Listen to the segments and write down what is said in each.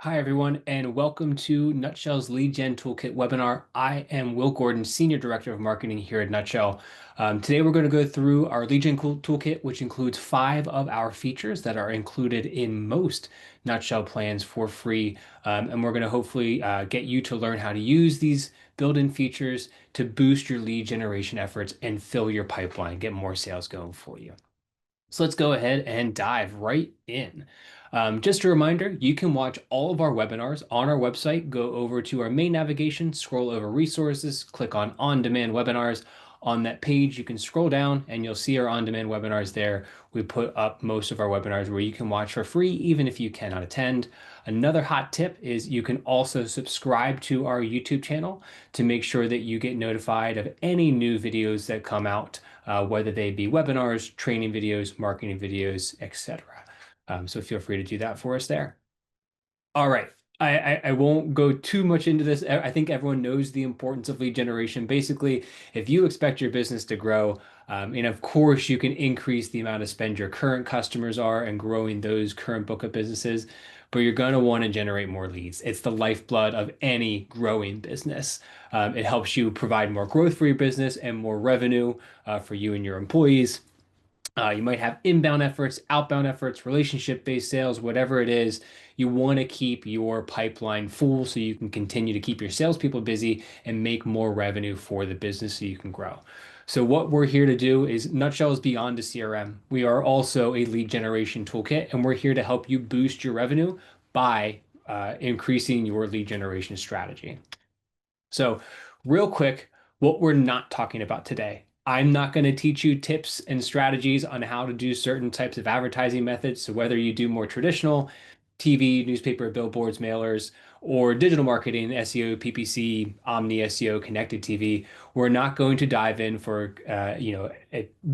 Hi, everyone, and welcome to Nutshell's Lead Gen Toolkit webinar. I am Will Gordon, Senior Director of Marketing here at Nutshell. Today, we're going to go through our Lead Gen Toolkit, which includes 5 of our features that are included in most Nutshell plans for free. And we're going to hopefully get you to learn how to use these built-in features to boost your lead generation efforts and fill your pipeline, get more sales going for you. So let's go ahead and dive right in. Just a reminder, you can watch all of our webinars on our website. Go over to our main navigation, scroll over resources, click on on-demand webinars. On that page, you can scroll down and you'll see our on-demand webinars there. We put up most of our webinars where you can watch for free, even if you cannot attend. Another hot tip is you can also subscribe to our YouTube channel to make sure that you get notified of any new videos that come out, whether they be webinars, training videos, marketing videos, etc. So feel free to do that for us there. All right. I won't go too much into this. I think everyone knows the importance of lead generation. Basically, if you expect your business to grow, and of course you can increase the amount of spend your current customers are and growing those current book of businesses, but you're going to want to generate more leads. It's the lifeblood of any growing business. It helps you provide more growth for your business and more revenue for you and your employees. You might have inbound efforts, outbound efforts, relationship-based sales, whatever it is. You want to keep your pipeline full so you can continue to keep your salespeople busy and make more revenue for the business so you can grow. So what we're here to do is Nutshell is beyond a CRM. We are also a lead generation toolkit, and we're here to help you boost your revenue by increasing your lead generation strategy. So, real quick, what we're not talking about today. I'm not going to teach you tips and strategies on how to do certain types of advertising methods. So, whether you do more traditional TV, newspaper, billboards, mailers, or digital marketing, SEO, PPC, Omni SEO, connected TV, we're not going to dive in for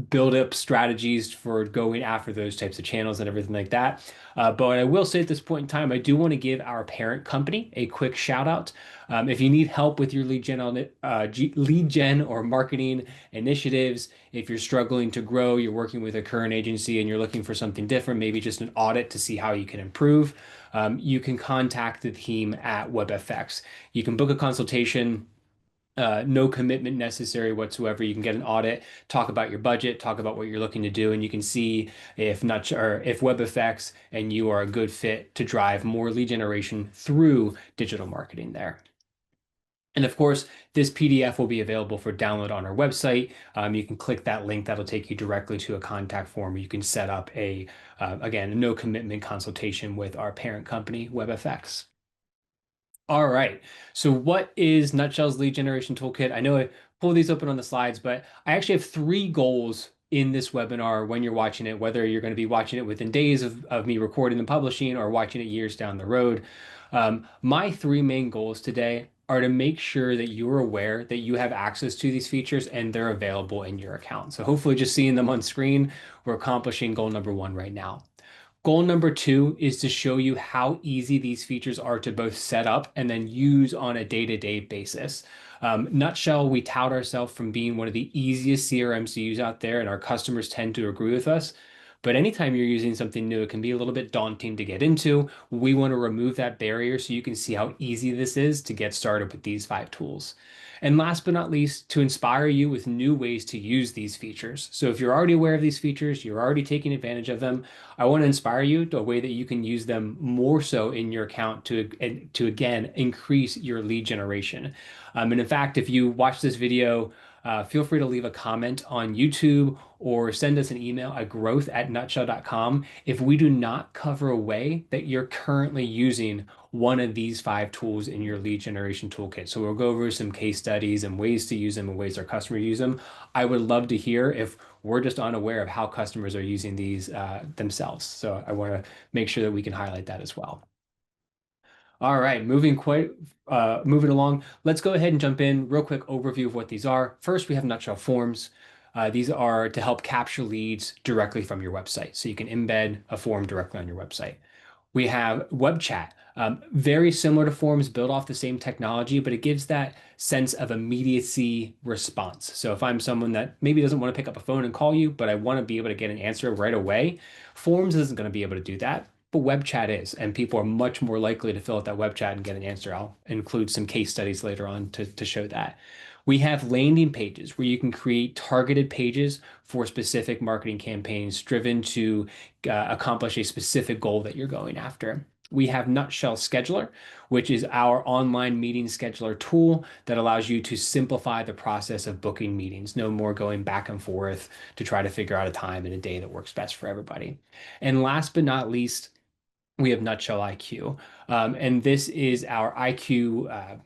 build up strategies for going after those types of channels and everything like that. But I will say at this point in time, I do want to give our parent company a quick shout out. If you need help with your lead gen or marketing initiatives, if you're struggling to grow, you're working with a current agency and you're looking for something different, maybe just an audit to see how you can improve, you can contact the team at WebFX. You can book a consultation. No commitment necessary whatsoever. You can get an audit, talk about your budget, talk about what you're looking to do, and you can see if not or if WebFX and you are a good fit to drive more lead generation through digital marketing there. And of course, this PDF will be available for download on our website. You can click that link. That'll take you directly to a contact form. You can set up again, no commitment consultation with our parent company, WebFX. All right. So what is Nutshell's lead generation toolkit? I know I pulled these open on the slides, but I actually have 3 goals in this webinar when you're watching it, whether you're going to be watching it within days of me recording and publishing or watching it years down the road. My 3 main goals today are to make sure that you're aware that you have access to these features and they're available in your account. So hopefully just seeing them on screen, we're accomplishing goal number 1 right now. Goal number 2 is to show you how easy these features are to both set up and then use on a day-to-day basis. Nutshell, we tout ourselves from being one of the easiest CRMs to use out there, and our customers tend to agree with us. But anytime you're using something new, it can be a little bit daunting to get into. We want to remove that barrier so you can see how easy this is to get started with these 5 tools. And last but not least, to inspire you with new ways to use these features. So if you're already aware of these features, you're already taking advantage of them, I want to inspire you to a way that you can use them more so in your account to again increase your lead generation. And in fact, if you watch this video, feel free to leave a comment on YouTube or send us an email at growth@nutshell.com if we do not cover a way that you're currently using one of these 5 tools in your lead generation toolkit. So we'll go over some case studies and ways to use them and ways our customers use them. I would love to hear if we're just unaware of how customers are using these themselves. So I want to make sure that we can highlight that as well. All right, moving along. Let's go ahead and jump in. Real quick overview of what these are. First, we have Nutshell Forms. These are to help capture leads directly from your website. So you can embed a form directly on your website. We have web chat, very similar to forms, built off the same technology, but it gives that sense of immediacy response. So if I'm someone that maybe doesn't want to pick up a phone and call you, but I want to be able to get an answer right away, forms isn't going to be able to do that. but web chat is, and people are much more likely to fill out that web chat and get an answer. I'll include some case studies later on to show that. We have landing pages where you can create targeted pages for specific marketing campaigns driven to accomplish a specific goal that you're going after. We have Nutshell Scheduler, which is our online meeting scheduler tool that allows you to simplify the process of booking meetings. No more going back and forth to try to figure out a time and a day that works best for everybody. And last but not least, we have Nutshell IQ. And this is our IQ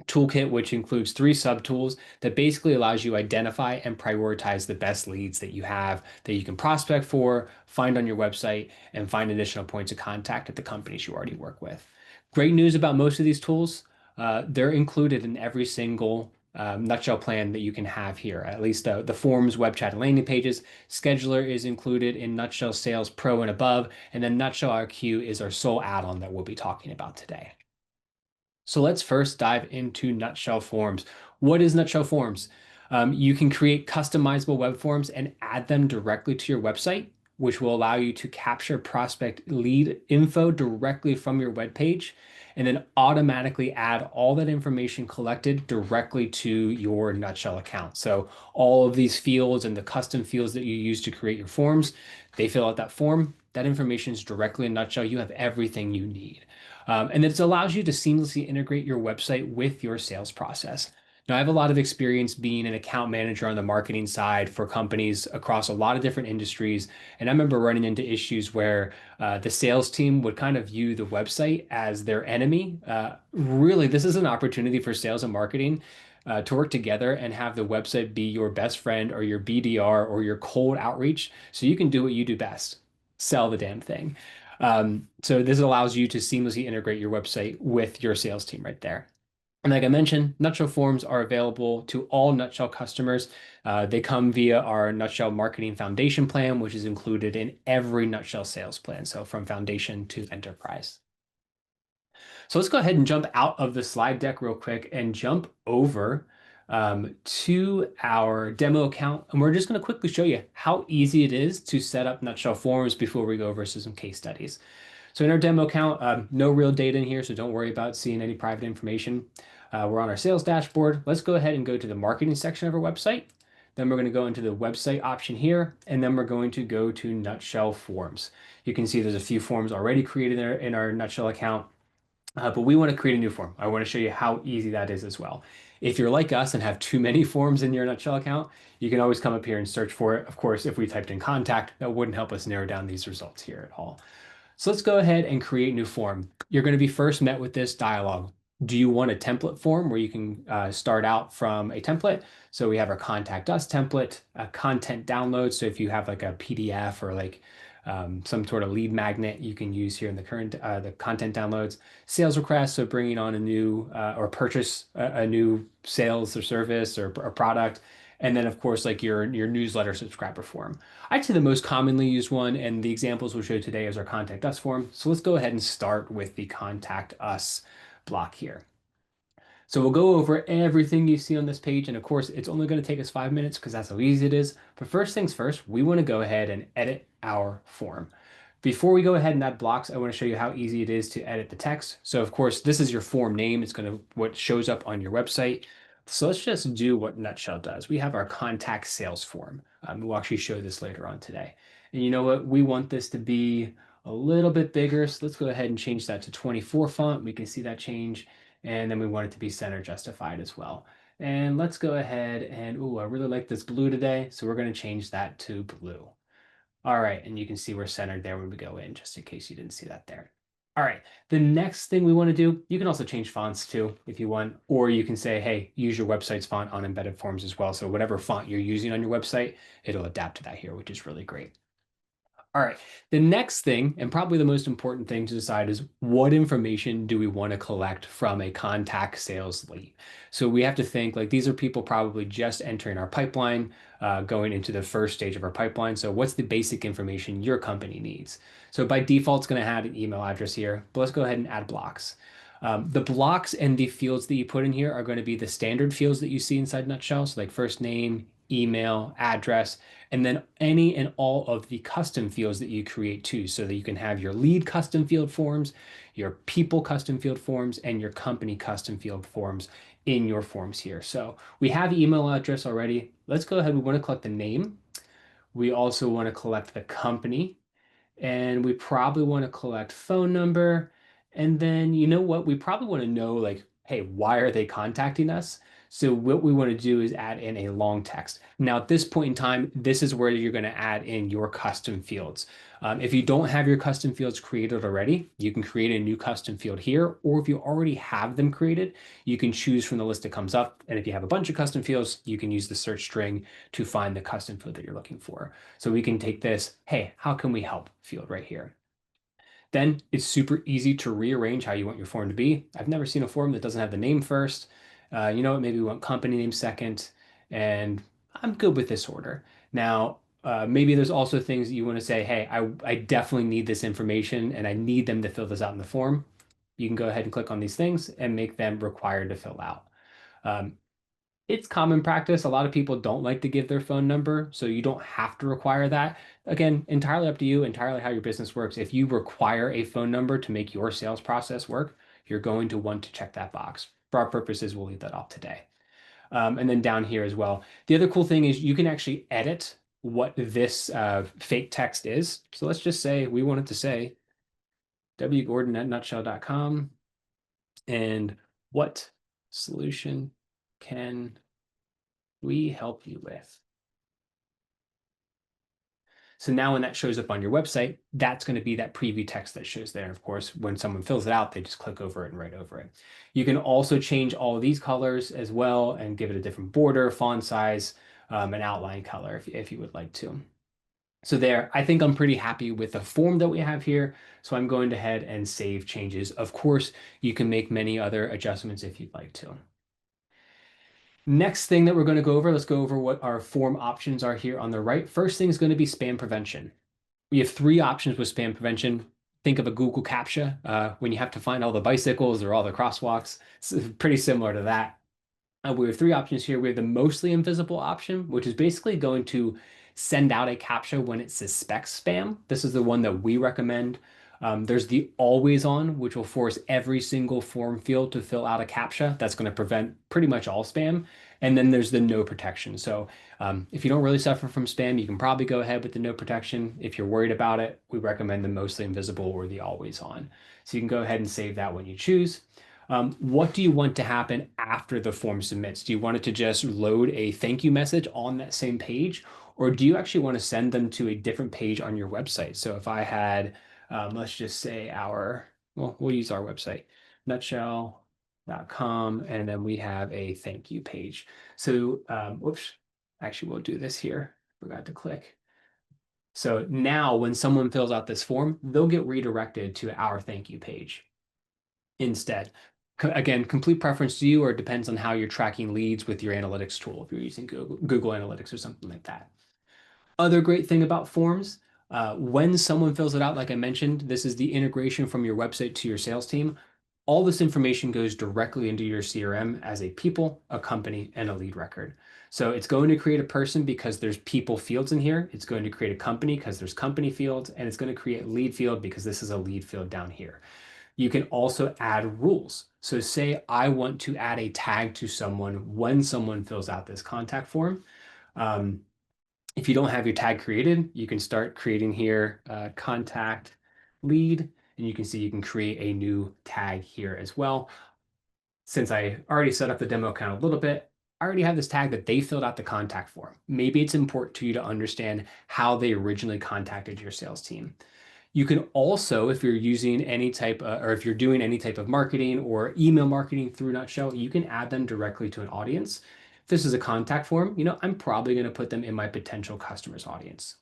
toolkit, which includes three subtools that basically allows you to identify and prioritize the best leads that you have that you can prospect for, find on your website, and find additional points of contact at the companies you already work with. Great news about most of these tools. They're included in every single Nutshell plan that you can have here, at least the forms, web chat, and landing pages. Scheduler is included in Nutshell Sales Pro and above, and then Nutshell IQ is our sole add-on that we'll be talking about today. So let's first dive into Nutshell Forms. What is Nutshell Forms? You can create customizable web forms and add them directly to your website, which will allow you to capture prospect lead info directly from your web page, and then automatically add all that information collected directly to your Nutshell account. So all of these fields and the custom fields that you use to create your forms, they fill out that form. That information is directly in Nutshell. You have everything you need. And it allows you to seamlessly integrate your website with your sales process. Now, I have a lot of experience being an account manager on the marketing side for companies across a lot of different industries. And I remember running into issues where the sales team would kind of view the website as their enemy. Really, this is an opportunity for sales and marketing to work together and have the website be your best friend or your BDR or your cold outreach so you can do what you do best, sell the damn thing. So this allows you to seamlessly integrate your website with your sales team right there. And like I mentioned, Nutshell Forms are available to all Nutshell customers. They come via our Nutshell Marketing Foundation plan, which is included in every Nutshell sales plan. So from foundation to enterprise. So let's go ahead and jump out of the slide deck real quick and jump over to our demo account. And we're just going to quickly show you how easy it is to set up Nutshell Forms before we go over some case studies. So in our demo account, no real data in here, so don't worry about seeing any private information. We're on our sales dashboard. Let's go ahead and go to the marketing section of our website. Then we're going to go into the website option here, and then we're going to go to Nutshell Forms. You can see there's a few forms already created there in our Nutshell account. But we want to create a new form. I want to show you how easy that is as well. If you're like us and have too many forms in your Nutshell account, you can always come up here and search for it. Of course, if we typed in contact, that wouldn't help us narrow down these results here at all. So let's go ahead and create new form. You're going to be first met with this dialog. Do you want a template form where you can start out from a template? So we have our contact us template, a content download. So if you have like a PDF or like some sort of lead magnet you can use here in the current the content downloads, sales request, so bringing on a new or purchase a new sales or service or a product, and then of course like your newsletter subscriber form. I'd say the most commonly used one, and the examples we'll show today, is our contact us form. So let's go ahead and start with the contact us block here. So we'll go over everything you see on this page. And of course, it's only going to take us 5 minutes because that's how easy it is. But first things first, we want to go ahead and edit our form. Before we go ahead and add blocks, I want to show you how easy it is to edit the text. So of course, this is your form name. It's going to what shows up on your website. So let's just do what Nutshell does. We have our contact sales form. We'll actually show this later on today. And you know what? We want this to be a little bit bigger. So let's go ahead and change that to 24 font. We can see that change. And then we want it to be center justified as well. And let's go ahead and, ooh, I really like this blue today. So we're going to change that to blue. All right. And you can see we're centered there when we go in, just in case you didn't see that there. All right. The next thing we want to do, you can also change fonts too, if you want, or you can say, hey, use your website's font on embedded forms as well. So whatever font you're using on your website, it'll adapt to that here, which is really great. All right. The next thing, and probably the most important thing to decide, is what information do we want to collect from a contact sales lead? So we have to think like these are people probably just entering our pipeline, going into the first stage of our pipeline. So what's the basic information your company needs? So by default, it's going to add an email address here, but let's go ahead and add blocks. The blocks and the fields that you put in here are going to be the standard fields that you see inside Nutshell. So like first name, email, address, and then any and all of the custom fields that you create too, so that you can have your lead custom field forms, your people custom field forms, and your company custom field forms in your forms here. So we have email address already. Let's go ahead. We want to collect the name. We also want to collect the company, and we probably want to collect phone number. And then, you know what? We probably want to know, like, hey, why are they contacting us? So what we want to do is add in a long text. Now, at this point in time, this is where you're going to add in your custom fields. If you don't have your custom fields created already, you can create a new custom field here, or if you already have them created, you can choose from the list that comes up. And if you have a bunch of custom fields, you can use the search string to find the custom field that you're looking for. So we can take this, hey, how can we help field right here. Then it's super easy to rearrange how you want your form to be. I've never seen a form that doesn't have the name first. You know what? Maybe we want company name second, and I'm good with this order. Now, maybe there's also things you want to say, hey, I definitely need this information and I need them to fill this out in the form. You can go ahead and click on these things and make them required to fill out. Um, it's common practice. A lot of people don't like to give their phone number, so you don't have to require that. Again, entirely up to you, entirely how your business works. If you require a phone number to make your sales process work, you're going to want to check that box. For our purposes, we'll leave that off today. And then down here as well. The other cool thing is you can actually edit what this fake text is. So let's just say we want it to say wgordon@nutshell.com, and what solution can we help you with? So now when that shows up on your website, that's going to be that preview text that shows there. Of course, when someone fills it out, they just click over it and write over it. You can also change all of these colors as well and give it a different border, font size, an outline color if you would like to. So there, I think I'm pretty happy with the form that we have here. So I'm going ahead and save changes. Of course, you can make many other adjustments if you'd like to. Next thing that we're going to go over, let's go over what our form options are here on the right. First thing is going to be spam prevention. We have three options with spam prevention. Think of a Google CAPTCHA when you have to find all the bicycles or all the crosswalks. It's pretty similar to that. We have three options here. We have the mostly invisible option, which is basically going to send out a CAPTCHA when it suspects spam. This is the one that we recommend. There's the always on, which will force every single form field to fill out a CAPTCHA. That's going to prevent pretty much all spam. And then there's the no protection. So if you don't really suffer from spam, you can probably go ahead with the no protection. If you're worried about it, we recommend the mostly invisible or the always on. So you can go ahead and save that when you choose. What do you want to happen after the form submits? Do you want it to just load a thank you message on that same page? Or do you actually want to send them to a different page on your website? So if I had, let's just say well, we'll use our website, nutshell.com, and then we have a thank you page. So, whoops, actually, we'll do this here. Forgot to click. So now when someone fills out this form, they'll get redirected to our thank you page instead. Again, complete preference to you, or it depends on how you're tracking leads with your analytics tool, if you're using Google Analytics or something like that. Other great thing about forms, when someone fills it out, like I mentioned, this is the integration from your website to your sales team. All this information goes directly into your CRM as a people, a company, and a lead record. So it's going to create a person because there's people fields in here. It's going to create a company because there's company fields, and it's going to create a lead field because this is a lead field down here. You can also add rules. So say I want to add a tag to someone when someone fills out this contact form. If you don't have your tag created, you can start creating here contact lead, and you can see you can create a new tag here as well. Since I already set up the demo account a little bit, I already have this tag that they filled out the contact form. Maybe it's important to you to understand how they originally contacted your sales team. You can also, if you're using any type or if you're doing any type of marketing or email marketing through Nutshell, you can add them directly to an audience. If this is a contact form, I'm probably going to put them in my potential customers audience.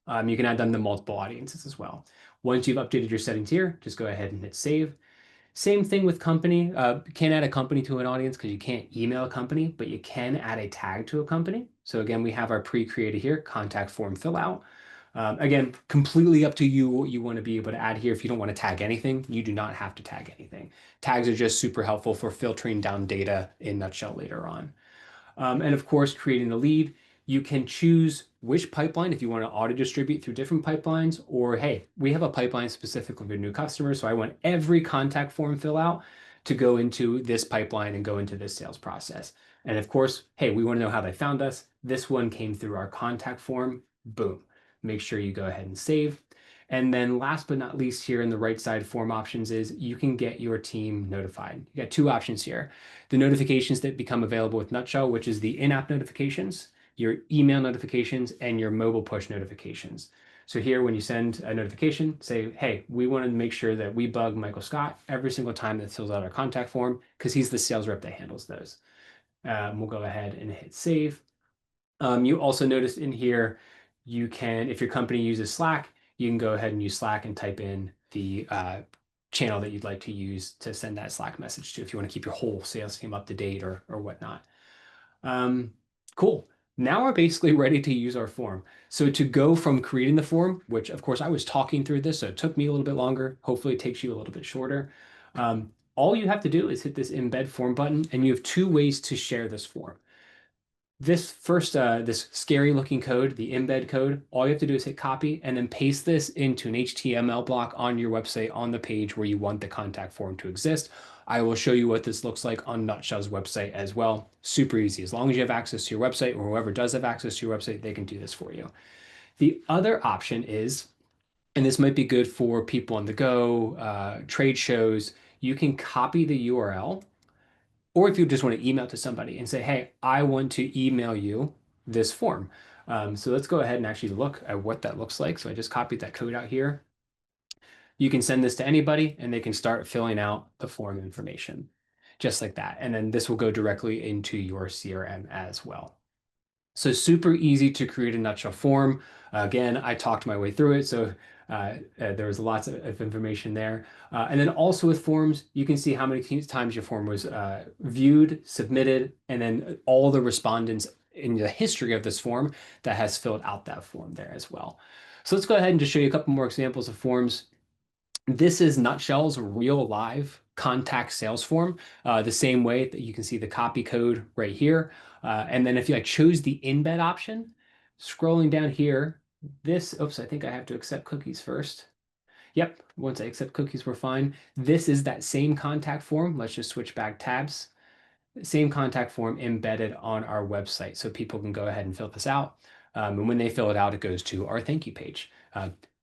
You can add them to multiple audiences as well. Once you've updated your settings here, just go ahead and hit save. Same thing with company. You can't add a company to an audience because you can't email a company, but you can add a tag to a company. So again, we have our pre-created here, contact form fill out. Again, completely up to you what you want to be able to add here. If you don't want to tag anything, you do not have to tag anything. Tags are just super helpful for filtering down data in Nutshell later on. And of course, creating the lead. You can choose which pipeline if you want to auto distribute through different pipelines, or hey, we have a pipeline specifically for new customers, so I want every contact form fill out to go into this pipeline and go into this sales process. And of course, hey, we want to know how they found us. This one came through our contact form. Boom. Make sure you go ahead and save. And then last but not least here in the right side form options is you can get your team notified. You got two options here. The notifications that become available with Nutshell, which is the in-app notifications, your email notifications, and your mobile push notifications. So here, when you send a notification, say, hey, we want to make sure that we bug Michael Scott every single time that fills out our contact form because he's the sales rep that handles those. We'll go ahead and hit save. You also notice in here, you can, if your company uses Slack, you can go ahead and use Slack and type in the channel that you'd like to use to send that Slack message to if you want to keep your whole sales team up to date or whatnot. Cool. Now we're basically ready to use our form. So to go from creating the form, which of course I was talking through this, so it took me a little bit longer. Hopefully it takes you a little bit shorter. All you have to do is hit this embed form button, and you have two ways to share this form. This first, this scary looking code, the embed code, all you have to do is hit copy and then paste this into an HTML block on your website on the page where you want the contact form to exist. I will show you what this looks like on Nutshell's website as well. Super easy. As long as you have access to your website, or whoever does have access to your website, they can do this for you. The other option is, and this might be good for people on the go, trade shows, you can copy the URL, or if you just want to email to somebody and say, hey, I want to email you this form. So let's go ahead and actually look at what that looks like. So I just copied that code out here. You can send this to anybody and they can start filling out the form information just like that. And then this will go directly into your CRM as well. So super easy to create a Nutshell form. Again, I talked my way through it, so there was lots of information there. And then also with forms, you can see how many times your form was viewed, submitted, and then all the respondents in the history of this form that has filled out that form there as well. So let's go ahead and just show you a couple more examples of forms. This is Nutshell's real live contact sales form, the same way that you can see the copy code right here. And then if I chose the embed option, scrolling down here, this, oops, I think I have to accept cookies first. Yep, once I accept cookies, we're fine. This is that same contact form. Let's just switch back tabs. Same contact form embedded on our website so people can go ahead and fill this out. And when they fill it out, it goes to our thank you page.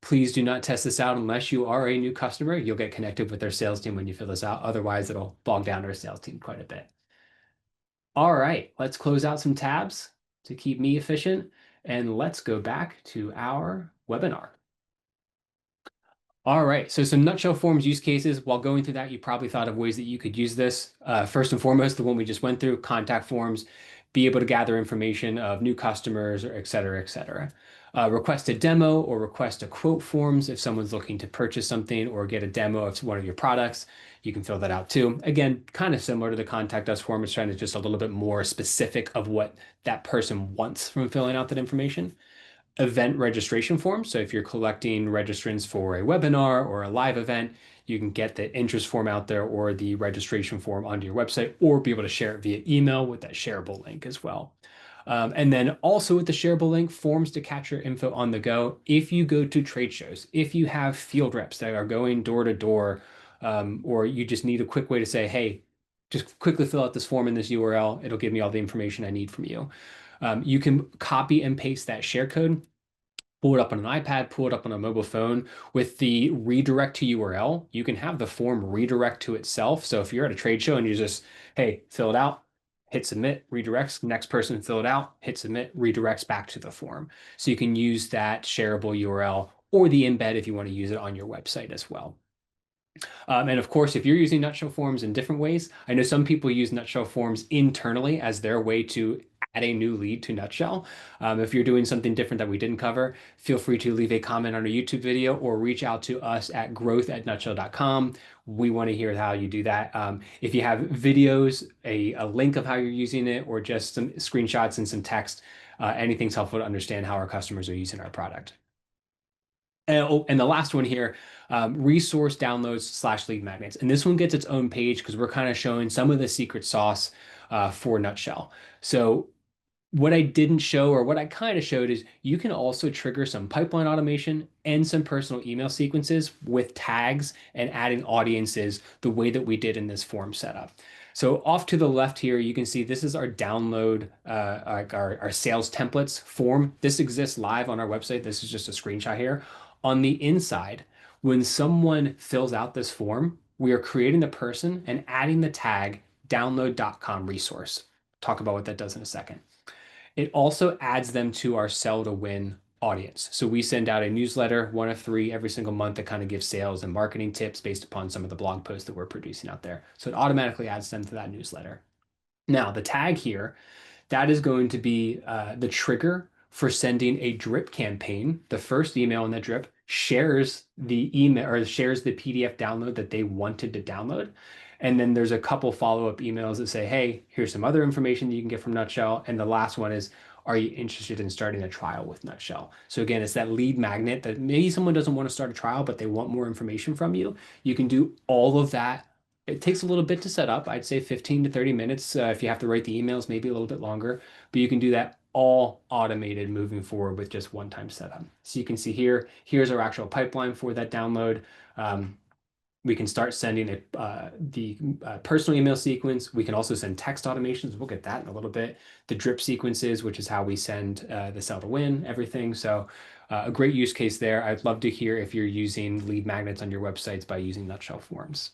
Please do not test this out unless you are a new customer. You'll get connected with their sales team when you fill this out. Otherwise, it'll bog down our sales team quite a bit. All right, let's close out some tabs to keep me efficient. And let's go back to our webinar. All right, so some Nutshell Forms use cases. While going through that, you probably thought of ways that you could use this. First and foremost, the one we just went through, contact forms, be able to gather information of new customers, or et cetera, et cetera. Request a demo or request a quote forms if someone's looking to purchase something or get a demo of one of your products. You can fill that out too. Again, kind of similar to the contact us form. It's trying to just a little bit more specific of what that person wants from filling out that information. Event registration form. So if you're collecting registrants for a webinar or a live event, you can get the interest form out there or the registration form onto your website, or be able to share it via email with that shareable link as well. And then also with the shareable link, forms to capture info on the go. If you go to trade shows, if you have field reps that are going door to door, or you just need a quick way to say, hey, just quickly fill out this form in this URL, it'll give me all the information I need from you. You can copy and paste that share code, pull it up on an iPad, pull it up on a mobile phone. With the redirect to URL, you can have the form redirect to itself. So if you're at a trade show and you just, hey, fill it out, hit submit, redirects, next person fill it out, hit submit, redirects back to the form. So you can use that shareable URL or the embed if you want to use it on your website as well. And of course, if you're using Nutshell Forms in different ways, I know some people use Nutshell Forms internally as their way to add a new lead to Nutshell. If you're doing something different that we didn't cover, feel free to leave a comment on our YouTube video or reach out to us at growth@nutshell.com. We want to hear how you do that. If you have videos, a link of how you're using it, or just some screenshots and some text, anything's helpful to understand how our customers are using our product. And the last one here, resource downloads / lead magnets. And this one gets its own page because we're kind of showing some of the secret sauce for Nutshell. So What I didn't show, or what I kind of showed, is you can also trigger some pipeline automation and some personal email sequences with tags and adding audiences the way that we did in this form setup. So off to the left here, you can see this is our download, like our sales templates form. This exists live on our website. This is just a screenshot here. On the inside, when someone fills out this form, we are creating the person and adding the tag download.com resource. Talk about what that does in a second. It also adds them to our sell to win audience. So we send out a newsletter, one of three every single month, that kind of gives sales and marketing tips based upon some of the blog posts that we're producing out there. So it automatically adds them to that newsletter. Now, the tag here, that is going to be the trigger for sending a drip campaign. The first email in the drip shares the email or shares the PDF download that they wanted to download. And then there's a couple follow-up emails that say, hey, here's some other information that you can get from Nutshell. And the last one is, are you interested in starting a trial with Nutshell? So again, it's that lead magnet that maybe someone doesn't want to start a trial, but they want more information from you. You can do all of that. It takes a little bit to set up. I'd say 15 to 30 minutes. If you have to write the emails, maybe a little bit longer, but you can do that all automated moving forward with just one-time setup. So you can see here, here's our actual pipeline for that download. We can start sending the personal email sequence. We can also send text automations. We'll get that in a little bit. The drip sequences, which is how we send the sell to win, everything. So a great use case there. I'd love to hear if you're using lead magnets on your websites by using Nutshell forms.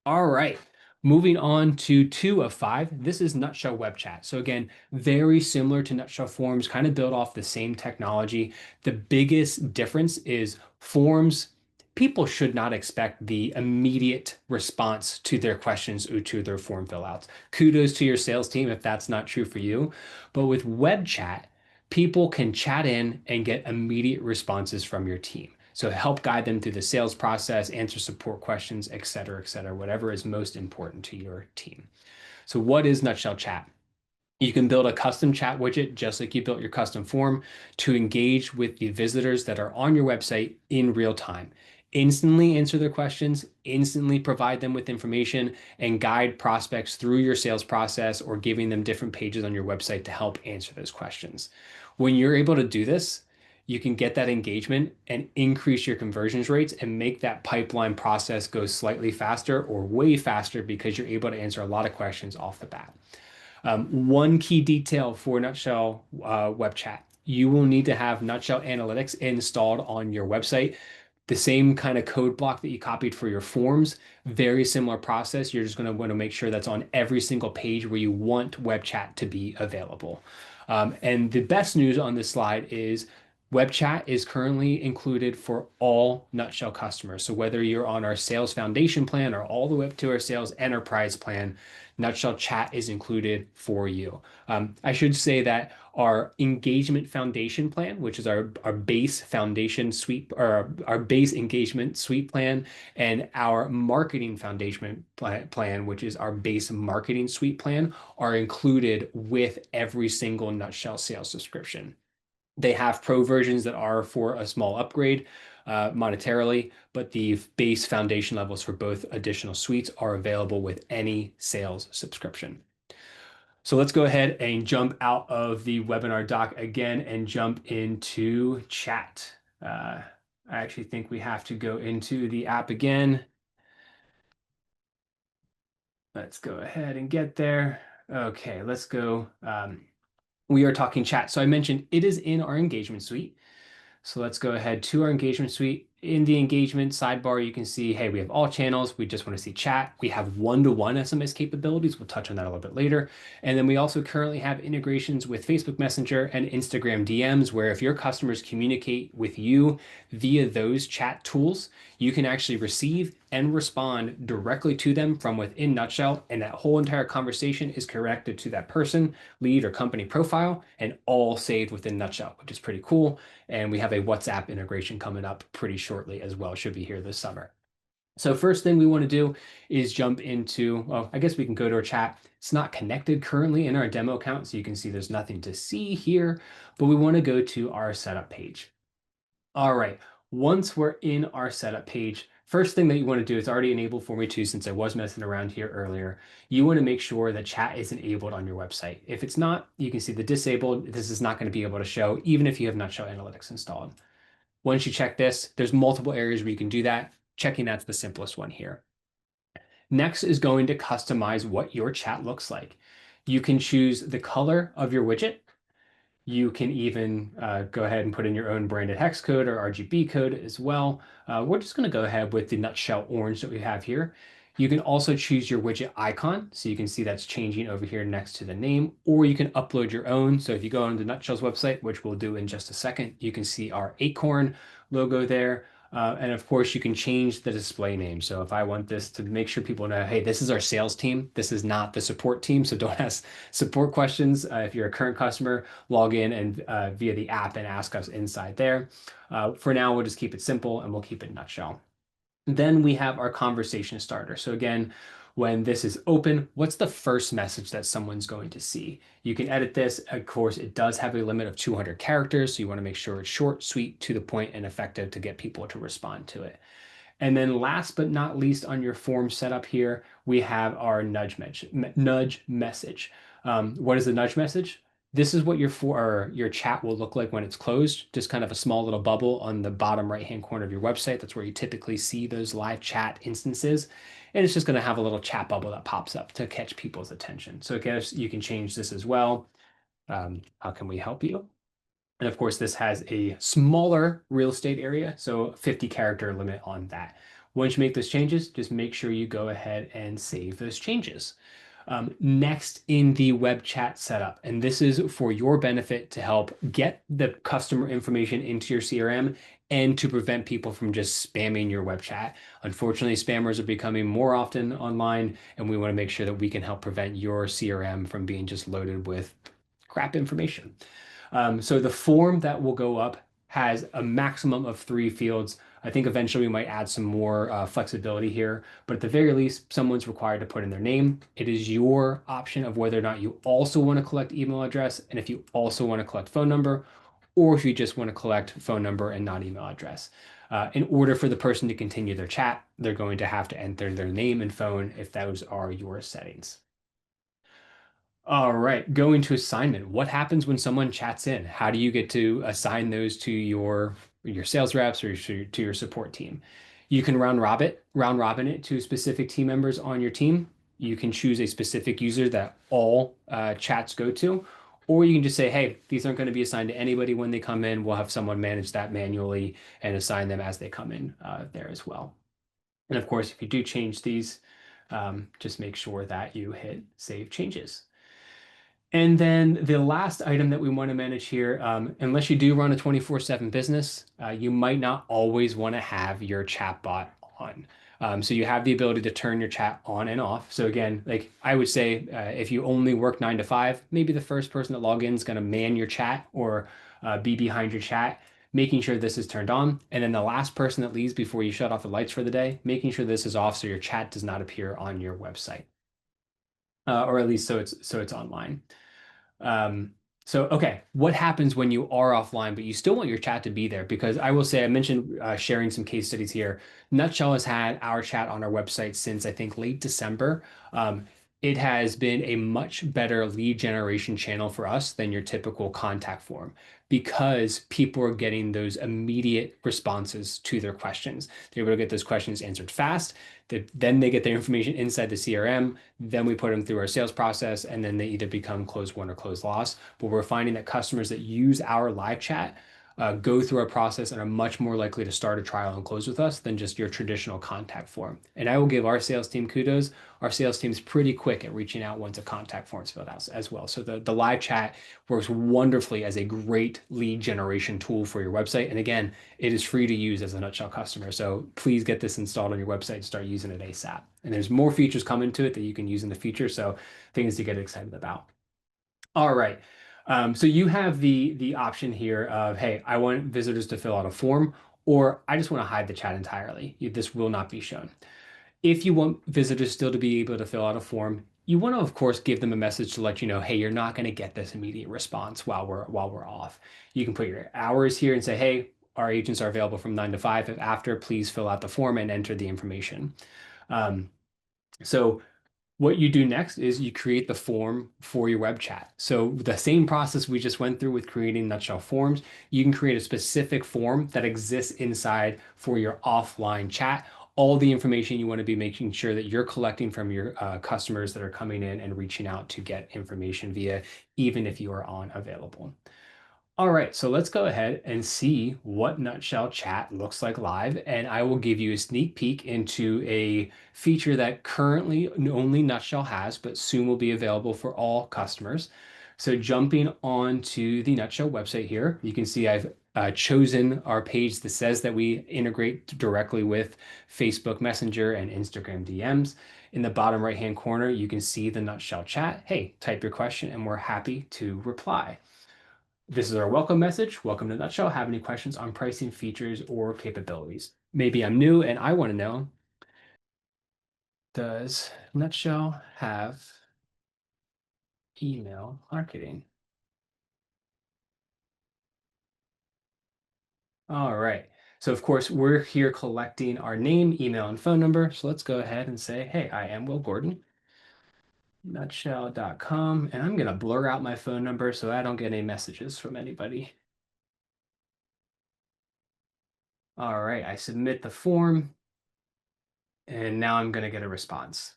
All right. Moving on to 2 of 5. This is Nutshell Web Chat. So again, very similar to Nutshell Forms, kind of built off the same technology. The biggest difference is Forms. People should not expect the immediate response to their questions or to their form fill outs. Kudos to your sales team if that's not true for you. But with Web Chat, people can chat in and get immediate responses from your team. So help guide them through the sales process, answer support questions, et cetera, whatever is most important to your team. So what is Nutshell Chat? You can build a custom chat widget just like you built your custom form to engage with the visitors that are on your website in real time. Instantly answer their questions, instantly provide them with information, and guide prospects through your sales process or giving them different pages on your website to help answer those questions. When you're able to do this, you can get that engagement and increase your conversions rates and make that pipeline process go slightly faster or way faster because you're able to answer a lot of questions off the bat. One key detail for Nutshell Web Chat, you will need to have Nutshell Analytics installed on your website. The same kind of code block that you copied for your forms, very similar process. You're just going to want to make sure that's on every single page where you want web chat to be available. And the best news on this slide is web chat is currently included for all Nutshell customers. So whether you're on our sales foundation plan or all the way up to our sales enterprise plan, Nutshell chat is included for you. I should say that our engagement foundation plan, which is our base foundation suite or our base engagement suite plan, and our marketing foundation plan, which is our base marketing suite plan, are included with every single Nutshell sales subscription. They have pro versions that are for a small upgrade monetarily, but the base foundation levels for both additional suites are available with any sales subscription. So let's go ahead and jump out of the webinar doc again and jump into chat. I actually think we have to go into the app again. Let's go ahead and get there. Okay, let's go. We are talking chat. So I mentioned it is in our engagement suite. So let's go ahead to our engagement suite. In the engagement sidebar, you can see, hey, we have all channels. We just want to see chat. We have one-to-one SMS capabilities. We'll touch on that a little bit later. And then we also currently have integrations with Facebook Messenger and Instagram DMs, where if your customers communicate with you via those chat tools, you can actually receive and respond directly to them from within Nutshell. And that whole entire conversation is connected to that person, lead, or company profile, and all saved within Nutshell, which is pretty cool. And we have a WhatsApp integration coming up pretty shortly as well. Should be here this summer. So first thing we want to do is jump into, well, I guess we can go to our chat. It's not connected currently in our demo account, so you can see there's nothing to see here, but we want to go to our setup page. All right, once we're in our setup page, first thing that you want to do, it's already enabled for me too, since I was messing around here earlier. You want to make sure that chat is enabled on your website. If it's not, you can see the disabled. This is not going to be able to show, even if you have Nutshell Analytics installed. Once you check this, there's multiple areas where you can do that. Checking that's the simplest one here. Next is going to customize what your chat looks like. You can choose the color of your widget. You can even go ahead and put in your own branded hex code or RGB code as well. We're just going to go ahead with the Nutshell orange that we have here. You can also choose your widget icon, so you can see that's changing over here next to the name, or you can upload your own. So if you go on the Nutshell's website, which we'll do in just a second, you can see our acorn logo there. And of course, you can change the display name. So if I want this to make sure people know, hey, this is our sales team. This is not the support team. So don't ask support questions. If you're a current customer, log in and via the app and ask us inside there. For now, we'll just keep it simple and we'll keep it Nutshell. Then we have our conversation starter. So again, when this is open, what's the first message that someone's going to see? You can edit this. Of course, it does have a limit of 200 characters, so you want to make sure it's short, sweet, to the point, and effective to get people to respond to it. And then last but not least on your form setup here, we have our nudge message. What is the nudge message? This is what your chat will look like when it's closed, just kind of a small little bubble on the bottom right-hand corner of your website. That's where you typically see those live chat instances. And it's just going to have a little chat bubble that pops up to catch people's attention. So I guess you can change this as well. How can we help you? And of course, this has a smaller real estate area, so 50 character limit on that. Once you make those changes, just make sure you go ahead and save those changes. Next in the web chat setup, and this is for your benefit to help get the customer information into your CRM and to prevent people from just spamming your web chat. Unfortunately, spammers are becoming more often online, and we want to make sure that we can help prevent your CRM from being just loaded with crap information. So the form that will go up has a maximum of 3 fields. I think eventually we might add some more flexibility here, but at the very least, someone's required to put in their name. It is your option of whether or not you also want to collect email address, and if you also want to collect phone number, or if you just want to collect phone number and not email address. In order for the person to continue their chat, they're going to have to enter their name and phone if those are your settings. All right, going to assignment. What happens when someone chats in? How do you get to assign those to your sales reps or to your support team? You can round robin it to specific team members on your team. You can choose a specific user that all chats go to, or you can just say, hey, these aren't going to be assigned to anybody when they come in. We'll have someone manage that manually and assign them as they come in there as well. And of course, if you do change these, just make sure that you hit save changes. And then the last item that we want to manage here, unless you do run a 24/7 business, you might not always want to have your chatbot on. So you have the ability to turn your chat on and off. So again, like I would say, if you only work 9 to 5, maybe the first person that log in is going to man your chat or be behind your chat, making sure this is turned on. And then the last person that leaves before you shut off the lights for the day, making sure this is off so your chat does not appear on your website, or at least so it's online. Um, so, okay, what happens when you are offline, but you still want your chat to be there? Because I will say, I mentioned sharing some case studies here. Nutshell has had our chat on our website since I think late December. It has been a much better lead generation channel for us than your typical contact form because people are getting those immediate responses to their questions. They're able to get those questions answered fast. Then they get their information inside the CRM. Then we put them through our sales process, and then they either become closed won or closed loss. But we're finding that customers that use our live chat go through our process and are much more likely to start a trial and close with us than just your traditional contact form. And I will give our sales team kudos. Our sales team is pretty quick at reaching out once a contact form is filled out as well. So the live chat works wonderfully as a great lead generation tool for your website. And again, it is free to use as a Nutshell customer. So please get this installed on your website and start using it ASAP. And there's more features coming to it that you can use in the future. So things to get excited about. All right. So you have the option here of, hey, I want visitors to fill out a form, or I just want to hide the chat entirely. This will not be shown. If you want visitors still to be able to fill out a form, you want to, of course, give them a message to let you know, hey, you're not going to get this immediate response while we're off. You can put your hours here and say, hey, our agents are available from 9 to 5. If after, please fill out the form and enter the information. Um, so what you do next is you create the form for your web chat. So the same process we just went through with creating Nutshell forms, you can create a specific form that exists inside for your offline chat. All the information you want to be making sure that you're collecting from your customers that are coming in and reaching out to get information via, even if you are unavailable. All right, so let's go ahead and see what Nutshell Chat looks like live, and I will give you a sneak peek into a feature that currently only Nutshell has, but soon will be available for all customers. So jumping onto the Nutshell website here, you can see I've chosen our page that says that we integrate directly with Facebook Messenger and Instagram DMs. In the bottom right-hand corner, you can see the Nutshell Chat. Hey, type your question and we're happy to reply. This is our welcome message. Welcome to Nutshell. Have any questions on pricing, features, or capabilities? Maybe I'm new and I want to know, does Nutshell have email marketing? All right. So of course, we're here collecting our name, email, and phone number. So let's go ahead and say, hey, I am Will Gordon, nutshell.com. And I'm going to blur out my phone number so I don't get any messages from anybody. All right. I submit the form and now I'm going to get a response.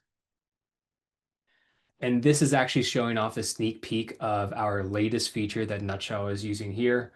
And this is actually showing off a sneak peek of our latest feature that Nutshell is using here.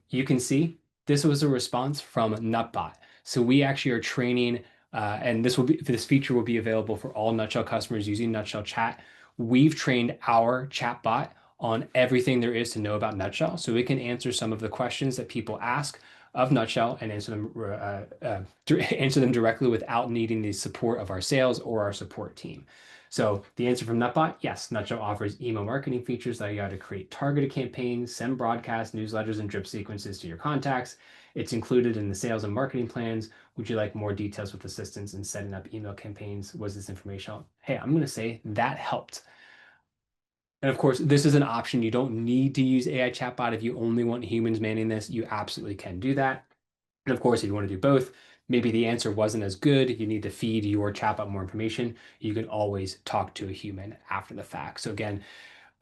You can see this was a response from Nutbot. So we actually are training, and this feature will be available for all Nutshell customers using Nutshell Chat. We've trained our chatbot on everything there is to know about Nutshell, so we can answer some of the questions that people ask of Nutshell and answer them directly without needing the support of our sales or our support team. So the answer from Nutbot, yes, Nutshell offers email marketing features that allow you to create targeted campaigns, send broadcasts, newsletters, and drip sequences to your contacts. It's included in the sales and marketing plans. Would you like more details with assistance in setting up email campaigns? Was this informational? Hey, I'm going to say that helped. And of course, this is an option. You don't need to use AI chatbot. If you only want humans manning this, you absolutely can do that. And of course, if you want to do both, maybe the answer wasn't as good, you need to feed your chatbot more information, you can always talk to a human after the fact. So again,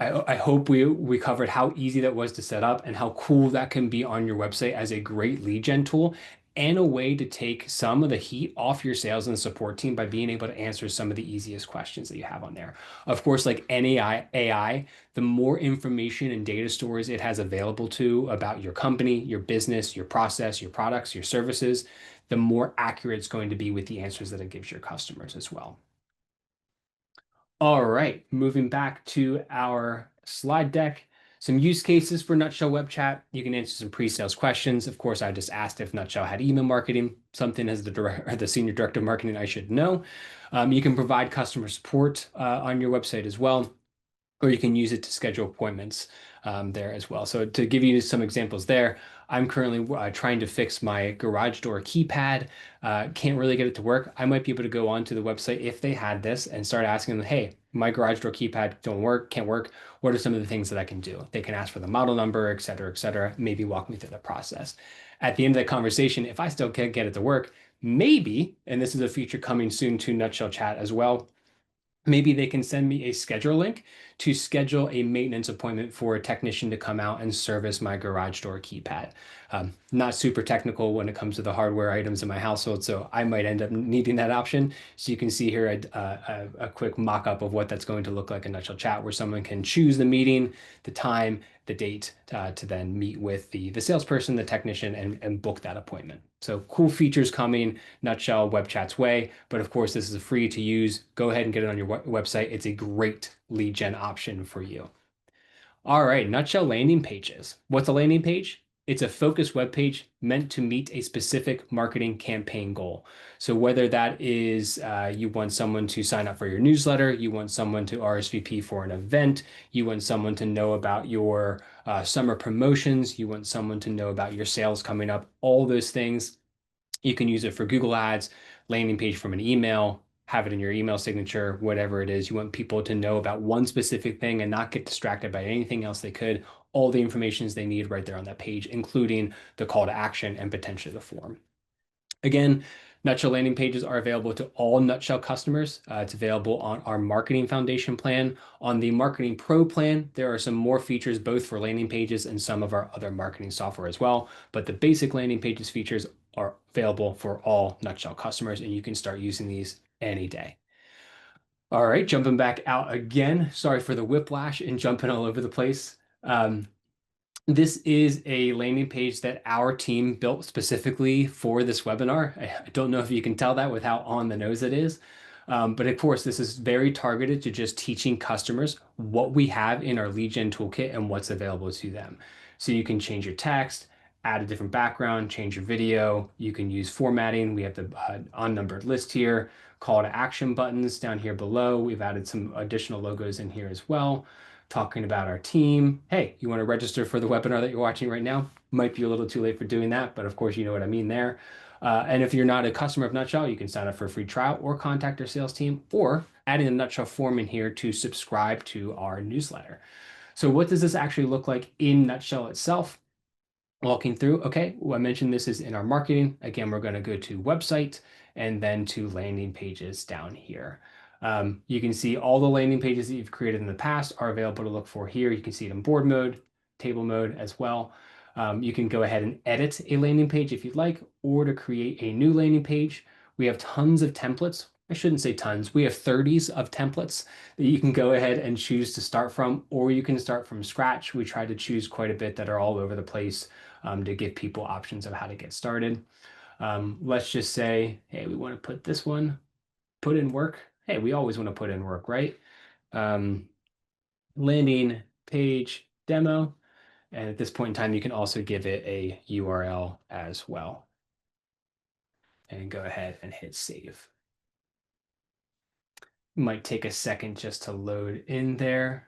I hope we covered how easy that was to set up and how cool that can be on your website as a great lead gen tool and a way to take some of the heat off your sales and support team by being able to answer some of the easiest questions that you have on there. Of course, like any AI, the more information and data stores it has available to about your company, your business, your process, your products, your services, the more accurate it's going to be with the answers that it gives your customers as well. All right, moving back to our slide deck, some use cases for Nutshell Web Chat. You can answer some pre-sales questions. Of course, I just asked if Nutshell had email marketing, something as the senior director of marketing I should know. You can provide customer support on your website as well, or you can use it to schedule appointments there as well. So to give you some examples there, I'm currently trying to fix my garage door keypad. Can't really get it to work. I might be able to go onto the website if they had this and start asking them, hey, my garage door keypad can't work. What are some of the things that I can do? They can ask for the model number, et cetera, maybe walk me through the process. At the end of the conversation, if I still can't get it to work, maybe, and this is a feature coming soon to Nutshell Chat as well, maybe they can send me a schedule link to schedule a maintenance appointment for a technician to come out and service my garage door keypad. Not super technical when it comes to the hardware items in my household, so I might end up needing that option. So you can see here a quick mock-up of what that's going to look like in Nutshell Chat, where someone can choose the meeting, the time, the date to then meet with the salesperson, the technician, and book that appointment. So cool features coming, Nutshell Web Chat's way. But of course, this is free to use. Go ahead and get it on your website. It's a great lead gen option for you. All right, Nutshell landing pages. What's a landing page? It's a focused web page meant to meet a specific marketing campaign goal. So whether that is you want someone to sign up for your newsletter, you want someone to RSVP for an event, you want someone to know about your summer promotions, you want someone to know about your sales coming up, all those things. You can use it for Google Ads, landing page from an email, have it in your email signature, whatever it is. You want people to know about one specific thing and not get distracted by anything else they could. All the information they need right there on that page, including the call to action and potentially the form. Again, Nutshell landing pages are available to all Nutshell customers. It's available on our Marketing Foundation plan. On the Marketing Pro plan, there are some more features both for landing pages and some of our other marketing software as well. But the basic landing pages features are available for all Nutshell customers, and you can start using these any day. All right, jumping back out again. Sorry for the whiplash and jumping all over the place. This is a landing page that our team built specifically for this webinar. I don't know if you can tell that with how on the nose it is. But of course, this is very targeted to just teaching customers what we have in our lead gen toolkit and what's available to them. So you can change your text, add a different background, change your video. You can use formatting. We have the unnumbered list here, call to action buttons down here below. We've added some additional logos in here as well, talking about our team. Hey, you want to register for the webinar that you're watching right now? Might be a little too late for doing that, but of course, you know what I mean there. And if you're not a customer of Nutshell, you can sign up for a free trial or contact our sales team or adding a Nutshell form in here to subscribe to our newsletter. So what does this actually look like in Nutshell itself? Walking through, okay, well, I mentioned this is in our marketing. Again, we're going to go to website and then to landing pages down here. You can see all the landing pages that you've created in the past are available to look for here. You can see it in board mode, table mode as well. You can go ahead and edit a landing page if you'd like, or to create a new landing page. We have tons of templates. I shouldn't say tons. We have 30s of templates that you can go ahead and choose to start from, or you can start from scratch. We try to choose quite a bit that are all over the place to give people options of how to get started. Let's just say, hey, we want to put this one, put in work. Hey, we always want to put in work, right? Landing page demo. And at this point in time, you can also give it a URL as well. And go ahead and hit save. Might take a second just to load in there.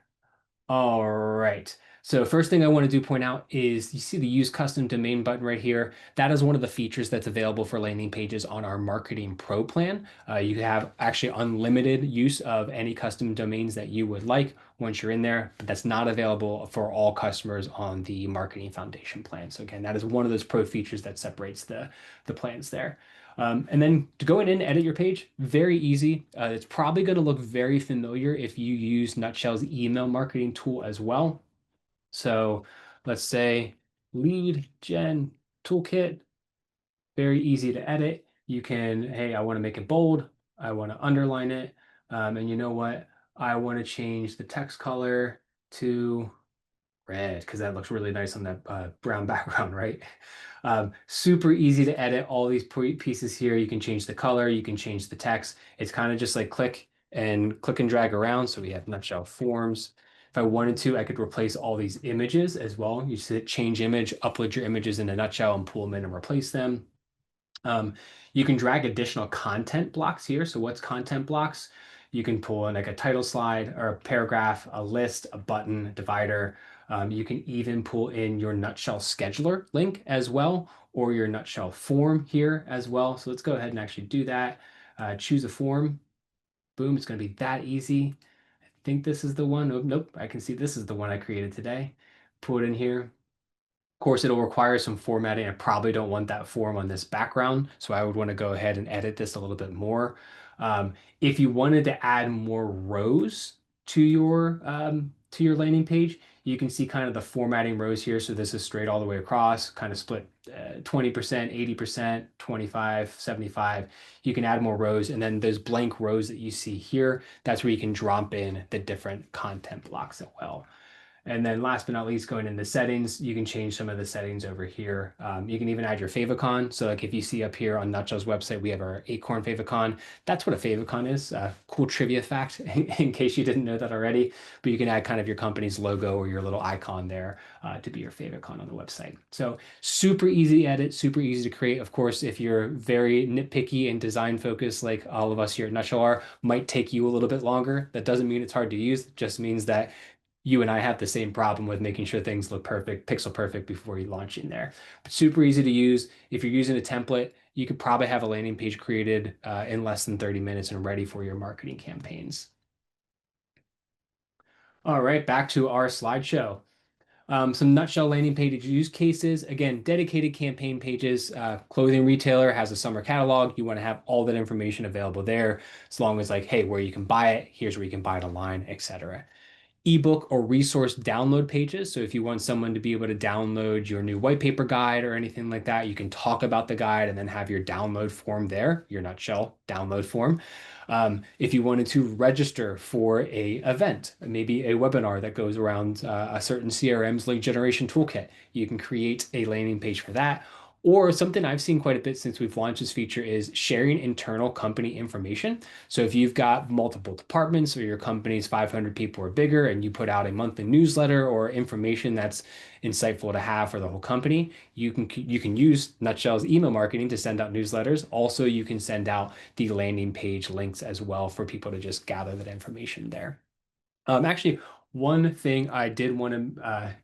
All right. So first thing I want to point out is you see the use custom domain button right here. That is one of the features that's available for landing pages on our Marketing Pro plan. You have actually unlimited use of any custom domains that you would like once you're in there, but that's not available for all customers on the Marketing Foundation plan. So again, that is one of those pro features that separates the plans there. And then to go in and edit your page, very easy. It's probably going to look very familiar if you use Nutshell's email marketing tool as well. So let's say lead gen toolkit, very easy to edit. You can, hey, I want to make it bold. I want to underline it. And you know what? I want to change the text color to red because that looks really nice on that brown background, right? Super easy to edit all these pieces here. You can change the color, you can change the text. It's kind of just like click and drag around. So we have Nutshell forms. If I wanted to, I could replace all these images as well. You just hit change image, upload your images in a Nutshell and pull them in and replace them. You can drag additional content blocks here. So what's content blocks? You can pull in like a title slide or a paragraph, a list, a button, divider. You can even pull in your Nutshell scheduler link as well, or your Nutshell form here as well. So let's go ahead and actually do that. Choose a form. Boom, it's going to be that easy. I think this is the one. Oh, nope, I can see this is the one I created today. Pull it in here. Of course, it'll require some formatting. I probably don't want that form on this background, so I would want to go ahead and edit this a little bit more. If you wanted to add more rows to your landing page, you can see kind of the formatting rows here. So this is straight all the way across, kind of split 20%, 80%, 25, 75. You can add more rows, and then those blank rows that you see here, that's where you can drop in the different content blocks as well. And then last but not least, going into settings, you can change some of the settings over here. You can even add your favicon. So like if you see up here on Nutshell's website, we have our Acorn favicon. That's what a favicon is. Cool trivia fact in case you didn't know that already. But you can add kind of your company's logo or your little icon there to be your favicon on the website. So super easy to edit, super easy to create. Of course, if you're very nitpicky and design focused, like all of us here at Nutshell are, might take you a little bit longer. That doesn't mean it's hard to use. It just means that You and I have the same problem with making sure things look perfect, pixel perfect before you launch in there. But super easy to use. If you're using a template, you could probably have a landing page created in less than 30 minutes and ready for your marketing campaigns. All right, back to our slideshow. Some nutshell landing page use cases. Again, dedicated campaign pages. Clothing retailer has a summer catalog. You want to have all that information available there, as long as like, hey, where you can buy it, here's where you can buy it online, etc. Ebook or resource download pages. So if you want someone to be able to download your new white paper guide or anything like that, you can talk about the guide and then have your download form there, your nutshell download form. If you wanted to register for a event, maybe a webinar that goes around a certain CRM's lead generation toolkit, you can create a landing page for that. Or something I've seen quite a bit since we've launched this feature is sharing internal company information. So if you've got multiple departments or your company's 500 people or bigger and you put out a monthly newsletter or information that's insightful to have for the whole company, you can use Nutshell's email marketing to send out newsletters. Also, you can send out the landing page links as well for people to just gather that information there. Actually, one thing I did want to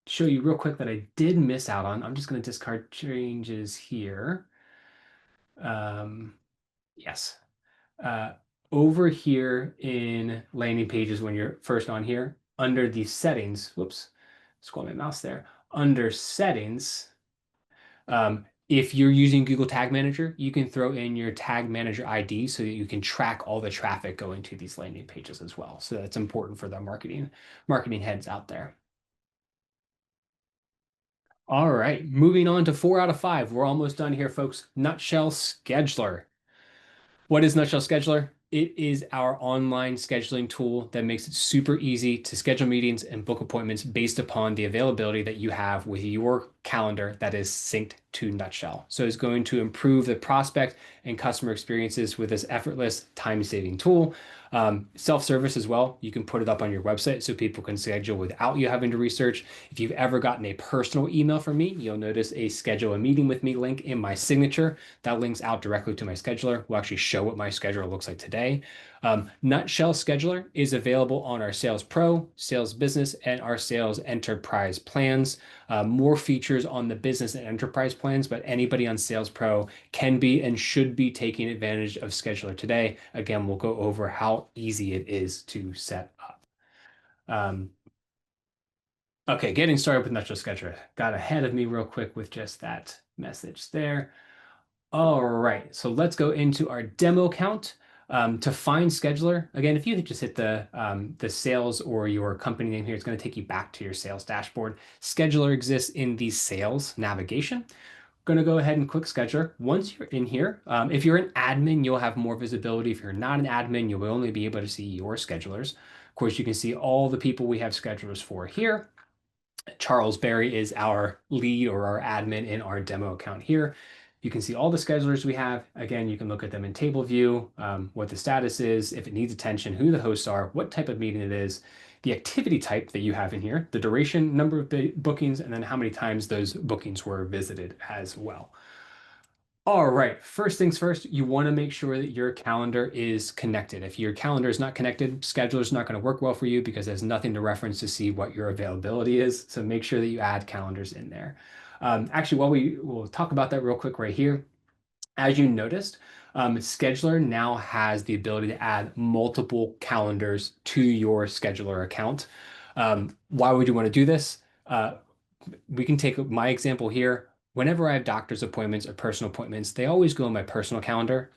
show you real quick that I did miss out on. I'm just going to discard changes here. Um, yes. Uh, Over here in landing pages, when you're first on here, under the settings, whoops, scroll my mouse there. Under settings, if you're using Google Tag Manager, you can throw in your Tag Manager ID so that you can track all the traffic going to these landing pages as well. So that's important for the marketing heads out there. All right, moving on to 4 out of 5. We're almost done here, folks. Nutshell Scheduler. What is Nutshell Scheduler? It is our online scheduling tool that makes it super easy to schedule meetings and book appointments based upon the availability that you have with your calendar that is synced to Nutshell. So it's going to improve the prospect and customer experiences with this effortless time-saving tool. Self-service as well. You can put it up on your website so people can schedule without you having to research. If you've ever gotten a personal email from me, you'll notice a schedule a meeting with me link in my signature. That links out directly to my scheduler. We'll actually show what my scheduler looks like today. Nutshell Scheduler is available on our Sales Pro, Sales Business, and our Sales Enterprise plans. More features on the business and enterprise plans, but anybody on Sales Pro can be and should be taking advantage of Scheduler today. Again, we'll go over how easy it is to set up. Um, okay, getting started with Nutshell Scheduler. Got ahead of me real quick with just that message there. All right, so let's go into our demo account. To find scheduler, again, if you just hit the sales or your company name here, it's going to take you back to your sales dashboard. Scheduler exists in the sales navigation. Going to go ahead and click scheduler. Once you're in here, if you're an admin, you'll have more visibility. If you're not an admin, you'll only be able to see your schedulers. Of course, you can see all the people we have schedulers for here. Charles Berry is our lead or our admin in our demo account here. You can see all the schedulers we have. Again, you can look at them in table view, what the status is, if it needs attention, who the hosts are, what type of meeting it is, the activity type that you have in here, the duration, number of bookings, and then how many times those bookings were visited as well. All right, first things first, you want to make sure that your calendar is connected. If your calendar is not connected, scheduler is not going to work well for you because there's nothing to reference to see what your availability is. So make sure that you add calendars in there. Actually, while we'll talk about that real quick right here, as you noticed, Scheduler now has the ability to add multiple calendars to your scheduler account. Why would you want to do this? We can take my example here. Whenever I have doctor's appointments or personal appointments, they always go on my personal calendar.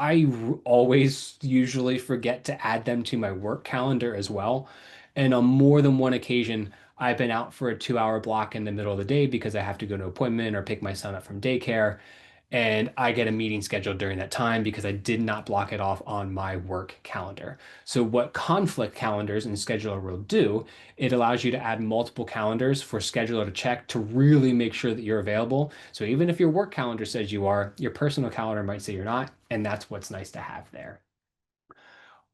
Always usually forget to add them to my work calendar as well. And on more than one occasion, I've been out for a 2 hour block in the middle of the day because I have to go to an appointment or pick my son up from daycare. And I get a meeting scheduled during that time because I did not block it off on my work calendar. So what conflict calendars and scheduler will do, it allows you to add multiple calendars for scheduler to check to really make sure that you're available. So even if your work calendar says you are, your personal calendar might say you're not, and that's what's nice to have there.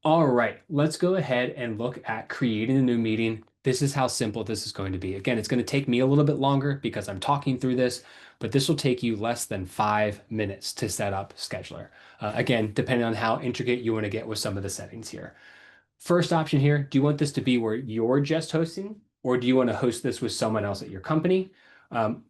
All right, let's go ahead and look at creating a new meeting. This is how simple this is going to be. Again, it's going to take me a little bit longer because I'm talking through this, but this will take you less than 5 minutes to set up Scheduler. Again, depending on how intricate you want to get with some of the settings here. First option here, do you want this to be where you're just hosting, or do you want to host this with someone else at your company?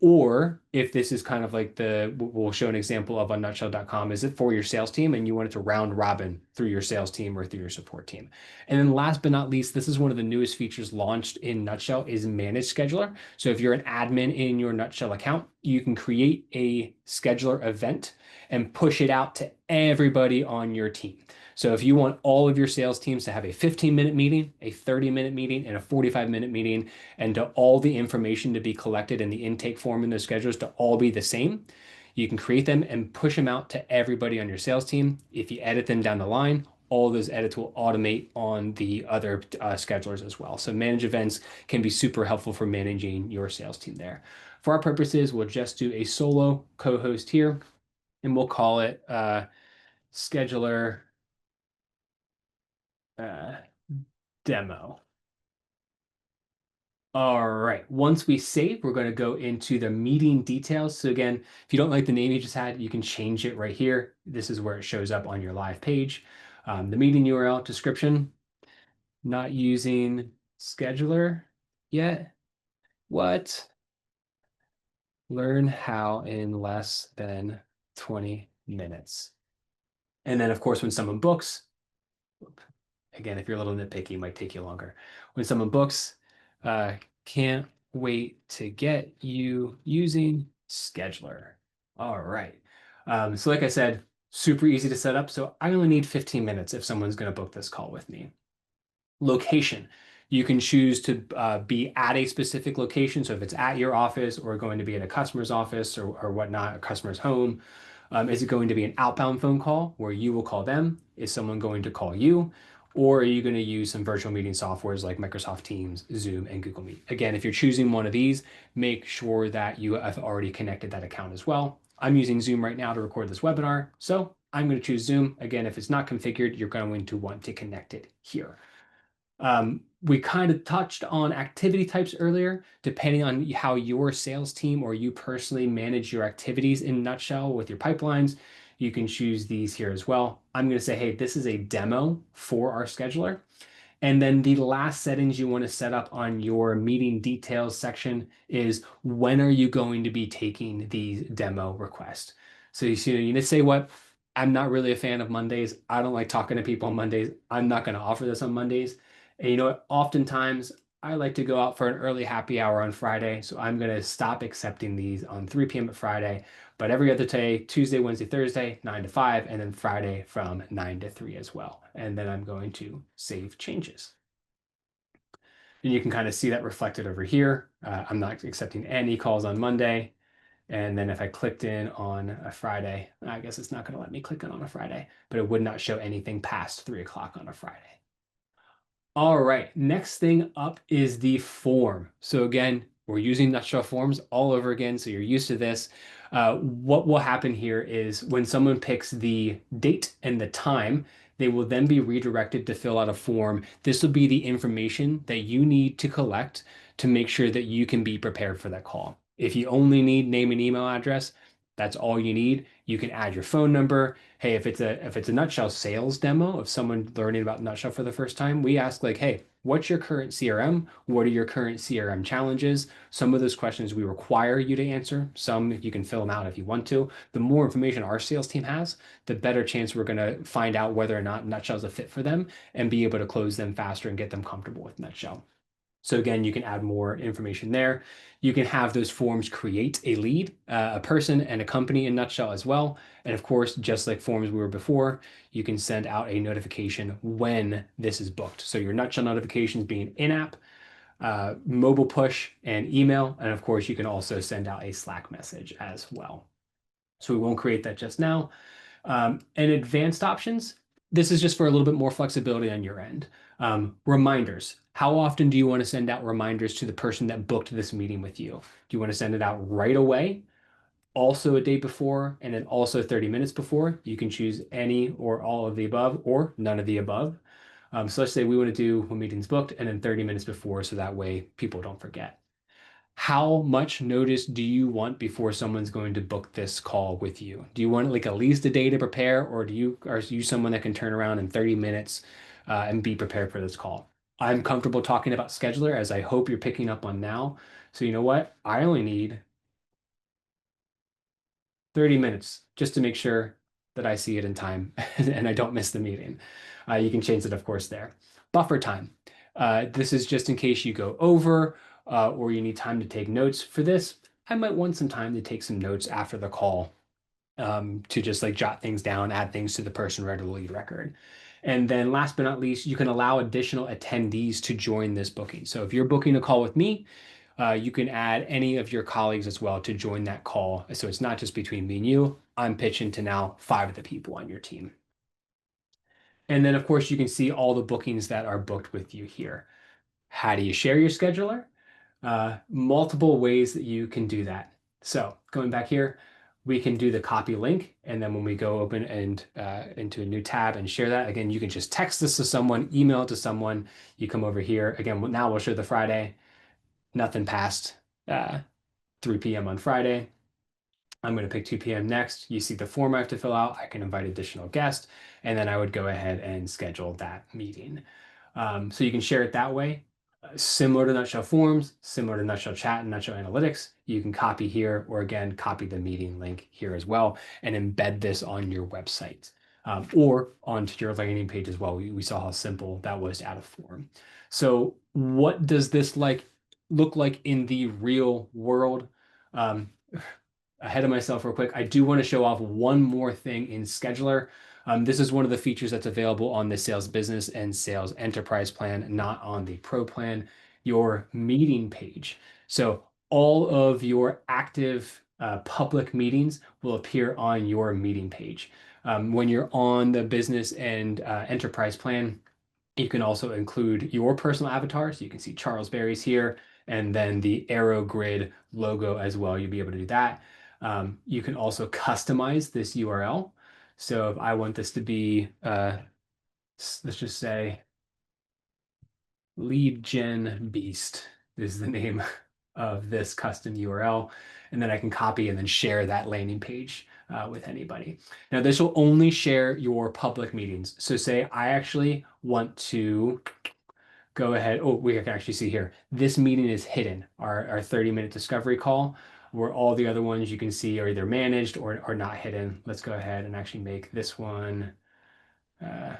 Or if this is kind of like we'll show an example of on nutshell.com, is it for your sales team and you want it to round robin through your sales team or through your support team? And then last but not least, this is one of the newest features launched in Nutshell is Managed Scheduler. So if you're an admin in your Nutshell account, you can create a scheduler event and push it out to everybody on your team. So if you want all of your sales teams to have a 15-minute meeting, a 30-minute meeting, and a 45-minute meeting, and to all the information to be collected in the intake form in those schedules to all be the same, you can create them and push them out to everybody on your sales team. If you edit them down the line, all those edits will automate on the other schedulers as well. So manage events can be super helpful for managing your sales team there. For our purposes, we'll just do a solo co-host here, and we'll call it scheduler uh, demo. All right. Once we save, we're going to go into the meeting details. So again, if you don't like the name you just had, you can change it right here. This is where it shows up on your live page. The meeting URL description, not using scheduler yet. What? Learn how in less than 20 minutes. And then, of course, when someone books, again, if you're a little nitpicky, it might take you longer. When someone books, uh, can't wait to get you using Scheduler. All right. So like I said, super easy to set up. So I only need 15 minutes if someone's going to book this call with me. Location. You can choose to be at a specific location. So if it's at your office or going to be at a customer's office or whatnot, a customer's home, is it going to be an outbound phone call where you will call them? Is someone going to call you? Or are you going to use some virtual meeting softwares like Microsoft Teams, Zoom, and Google Meet? Again, if you're choosing one of these, make sure that you have already connected that account as well. I'm using Zoom right now to record this webinar, so I'm going to choose Zoom. Again, if it's not configured, you're going to want to connect it here. We kind of touched on activity types earlier, depending on how your sales team or you personally manage your activities in Nutshell with your pipelines. You can choose these here as well. I'm going to say, hey, this is a demo for our scheduler. And then the last settings you want to set up on your meeting details section is when are you going to be taking these demo requests? So you need to say what? I'm not really a fan of Mondays. I don't like talking to people on Mondays. I'm not going to offer this on Mondays. And you know what? Oftentimes I like to go out for an early happy hour on Friday. So I'm going to stop accepting these on 3 p.m. at Friday. But every other day, Tuesday, Wednesday, Thursday, 9 to 5, and then Friday from 9 to 3 as well. And then I'm going to save changes. And you can kind of see that reflected over here. I'm not accepting any calls on Monday. And then if I clicked in on a Friday, I guess it's not going to let me click in on a Friday, but it would not show anything past 3 o'clock on a Friday. All right, next thing up is the form. So again, we're using Nutshell forms all over again, so you're used to this. What will happen here is when someone picks the date and the time, they will then be redirected to fill out a form. This will be the information that you need to collect to make sure that you can be prepared for that call. If you only need name and email address, that's all you need. You can add your phone number. Hey, if it's a Nutshell sales demo of someone learning about Nutshell for the first time, we ask like, hey, what's your current CRM? What are your current CRM challenges? Some of those questions we require you to answer. Some you can fill them out if you want to. The more information our sales team has, the better chance we're going to find out whether or not Nutshell is a fit for them and be able to close them faster and get them comfortable with Nutshell. So again, you can add more information there. You can have those forms create a lead, a person and a company in Nutshell as well. And of course, just like forms we were before, you can send out a notification when this is booked. So your Nutshell notifications being in-app, mobile push, and email. And of course, you can also send out a Slack message as well. So we won't create that just now. And advanced options, this is just for a little bit more flexibility on your end. Reminders. How often do you want to send out reminders to the person that booked this meeting with you? Do you want to send it out right away? Also a day before, and then also 30 minutes before? You can choose any or all of the above or none of the above. So let's say we want to do when meeting's booked and then 30 minutes before, so that way people don't forget. How much notice do you want before someone's going to book this call with you? Do you want like at least a day to prepare, or are you someone that can turn around in 30 minutes and be prepared for this call. I'm comfortable talking about scheduler, as I hope you're picking up on now. So you know what? I only need 30 minutes just to make sure that I see it in time and I don't miss the meeting. You can change it, of course, there. Buffer time. This is just in case you go over or you need time to take notes. For this, I might want some time to take some notes after the call to just like jot things down, add things to the person read or the lead record. And then last but not least, you can allow additional attendees to join this booking. So if you're booking a call with me, you can add any of your colleagues as well to join that call. So it's not just between me and you. I'm pitching to now 5 of the people on your team. And then, of course, you can see all the bookings that are booked with you here. How do you share your scheduler? Multiple ways that you can do that. So going back here, we can do the copy link. And then when we go open and into a new tab and share that, again, you can just text this to someone, email it to someone. You come over here. Again, now we'll show the Friday. Nothing past 3 p.m. on Friday. I'm going to pick 2 p.m. next. You see the form I have to fill out. I can invite additional guests, and then I would go ahead and schedule that meeting. So you can share it that way. Similar to Nutshell Forms, similar to Nutshell Chat and Nutshell Analytics, you can copy here or again, copy the meeting link here as well and embed this on your website or onto your landing page as well. We saw how simple that was to add a form. So what does this look like in the real world? Um, Ahead of myself real quick, I do want to show off one more thing in Scheduler. This is one of the features that's available on the Sales Business and Sales Enterprise plan, not on the Pro plan, your meeting page. So all of your active public meetings will appear on your meeting page. When you're on the Business and Enterprise plan, you can also include your personal avatar. So you can see Charles Berry's here, and then the arrow grid logo as well. You'll be able to do that. You can also customize this URL. So if I want this to be, let's just say lead gen beast is the name of this custom URL. And then I can copy and then share that landing page with anybody. Now, this will only share your public meetings. So say I actually want to go ahead. Oh, we can actually see here. This meeting is hidden, our 30-minute discovery call, where all the other ones you can see are either managed or are not hidden. Let's go ahead and actually make this one. Can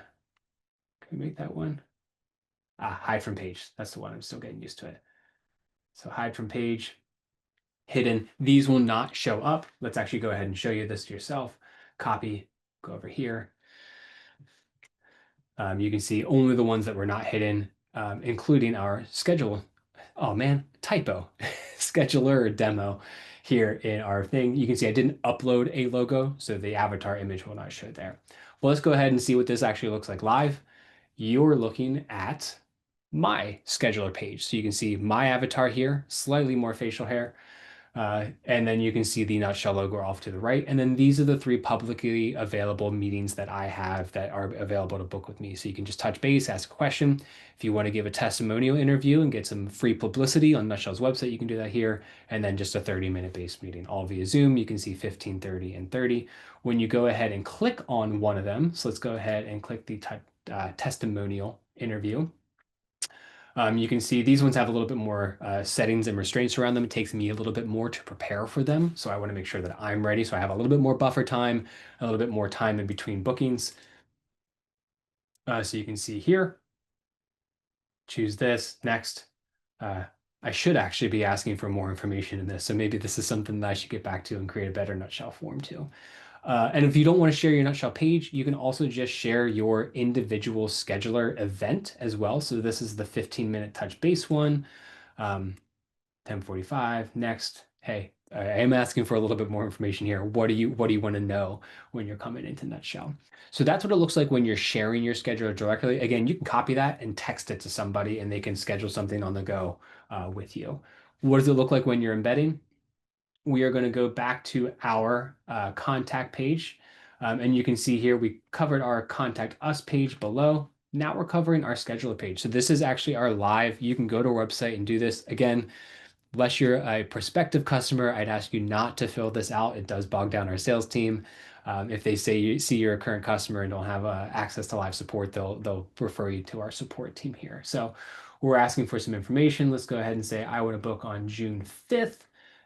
we make that one? Hide from page. That's the one. I'm still getting used to it. So hide from page, hidden. These will not show up. Let's actually go ahead and show you this to yourself. Copy, go over here. You can see only the ones that were not hidden, including our schedule. Oh man, typo. Scheduler demo here in our thing. You can see I didn't upload a logo, so the avatar image will not show there. Well, let's go ahead and see what this actually looks like live. You're looking at my scheduler page. So you can see my avatar here, slightly more facial hair. And then you can see the Nutshell logo off to the right. And then these are the 3 publicly available meetings that I have that are available to book with me. So you can just touch base, ask a question. If you want to give a testimonial interview and get some free publicity on Nutshell's website, you can do that here. And then just a 30-minute base meeting, all via Zoom. You can see 15, 30, and 30. When you go ahead and click on one of them, so let's go ahead and click the testimonial interview. You can see these ones have a little bit more settings and restraints around them. It takes me a little bit more to prepare for them. So I want to make sure that I'm ready. So I have a little bit more buffer time, a little bit more time in between bookings. So you can see here, choose this, next. I should actually be asking for more information in this. So maybe this is something that I should get back to and create a better Nutshell form too. And if you don't want to share your Nutshell page, you can also just share your individual scheduler event as well. So this is the 15-minute touch base one. 10:45, next. Hey, I am asking for a little bit more information here. What do you want to know when you're coming into Nutshell? So that's what it looks like when you're sharing your scheduler directly. Again, you can copy that and text it to somebody and they can schedule something on the go with you. What does it look like when you're embedding? We are going to go back to our contact page. And you can see here, we covered our contact us page below. Now we're covering our scheduler page. So this is actually our live. You can go to our website and do this. Again, unless you're a prospective customer, I'd ask you not to fill this out. It does bog down our sales team. If they say see you're a current customer and don't have access to live support, they'll refer you to our support team here. So we're asking for some information. Let's go ahead and say I want to book on June 5th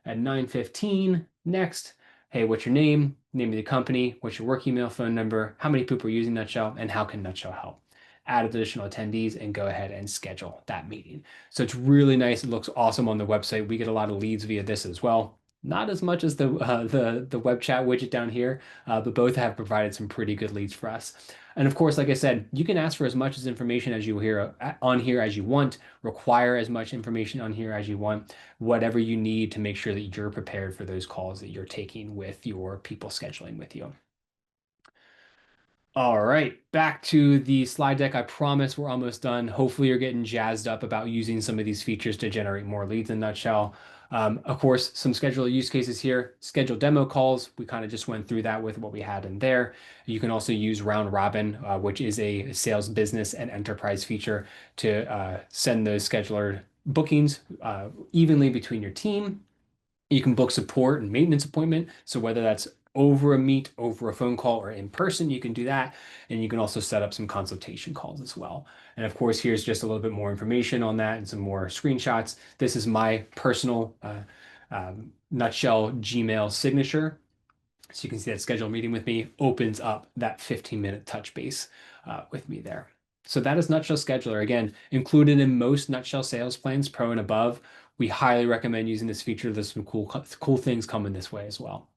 at 9:15. Next. Hey, what's your name? Name of the company, what's your work email, phone number, how many people are using Nutshell, and how can Nutshell help? Add additional attendees and go ahead and schedule that meeting. So it's really nice. It looks awesome on the website. We get a lot of leads via this as well. Not as much as the web chat widget down here, but both have provided some pretty good leads for us. And of course, like I said, you can ask for as much as information as you hear on here as you want, require as much information on here as you want, whatever you need to make sure that you're prepared for those calls that you're taking with your people scheduling with you. All right, back to the slide deck. I promise we're almost done. Hopefully, you're getting jazzed up about using some of these features to generate more leads in Nutshell. Of course, some schedule use cases here. Schedule demo calls. We kind of just went through that with what we had in there. You can also use Round Robin, which is a sales, business, and enterprise feature to send those scheduler bookings evenly between your team. You can book support and maintenance appointment. So whether that's over a meet, over a phone call, or in person, you can do that. And you can also set up some consultation calls as well. And of course, here's just a little bit more information on that and some more screenshots. This is my personal Nutshell Gmail signature. So you can see that schedule meeting with me opens up that 15-minute touch base with me there. So that is Nutshell Scheduler. Again, included in most Nutshell sales plans, Pro and above. We highly recommend using this feature. There's some cool things coming this way as well.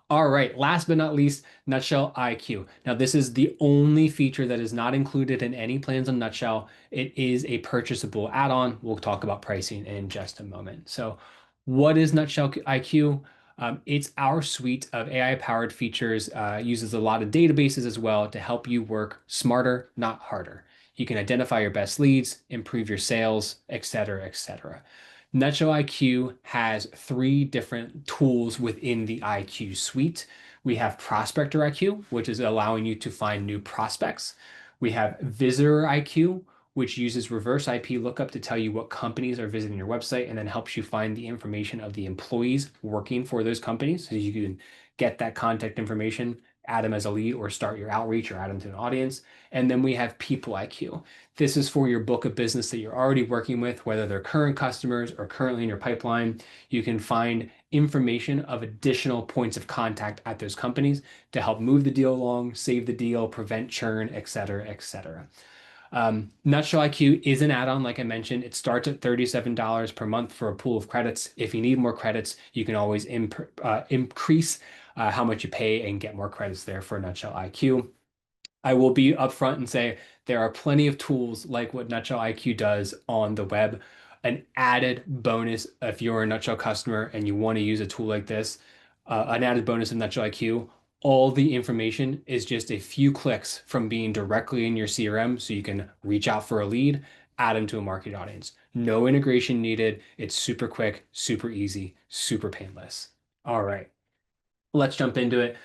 All right, last but not least, Nutshell IQ. Now, this is the only feature that is not included in any plans on Nutshell. It is a purchasable add-on. We'll talk about pricing in just a moment. So, what is Nutshell IQ? It's our suite of AI-powered features, uses a lot of databases as well to help you work smarter, not harder. You can identify your best leads, improve your sales, et cetera, et cetera. Nutshell IQ has three different tools within the IQ suite. We have Prospector IQ, which is allowing you to find new prospects. We have Visitor IQ, which uses reverse IP lookup to tell you what companies are visiting your website and then helps you find the information of the employees working for those companies. So you can get that contact information, add them as a lead, or start your outreach or add them to an audience. And then we have People IQ. This is for your book of business that you're already working with, whether they're current customers or currently in your pipeline. You can find information of additional points of contact at those companies to help move the deal along, save the deal, prevent churn, et cetera, et cetera. Nutshell IQ is an add-on, like I mentioned. It starts at $37 per month for a pool of credits. If you need more credits, you can always increase how much you pay and get more credits there for Nutshell IQ. I will be upfront and say there are plenty of tools like what Nutshell IQ does on the web. An added bonus if you're a Nutshell customer and you want to use a tool like this, an added bonus of Nutshell IQ, all the information is just a few clicks from being directly in your CRM so you can reach out for a lead, add them to a market audience. No integration needed. It's super quick, super easy, super painless. All right. Let's jump into it.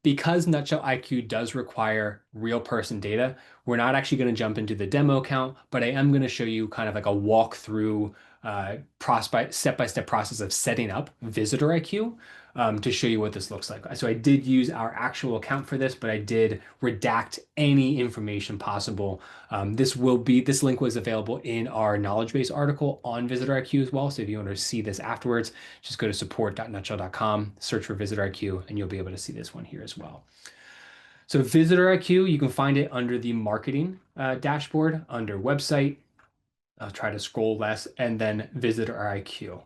Because Nutshell IQ does require real person data, we're not actually going to jump into the demo account, but I am going to show you kind of like a walkthrough step-by-step process of setting up Visitor IQ to show you what this looks like. So I did use our actual account for this, but I did redact any information possible. This link was available in our knowledge base article on Visitor IQ as well. So if you want to see this afterwards, just go to support.nutshell.com, search for Visitor IQ, and you'll be able to see this one here as well. So Visitor IQ, you can find it under the marketing dashboard under website. I'll try to scroll less, and then Visitor IQ.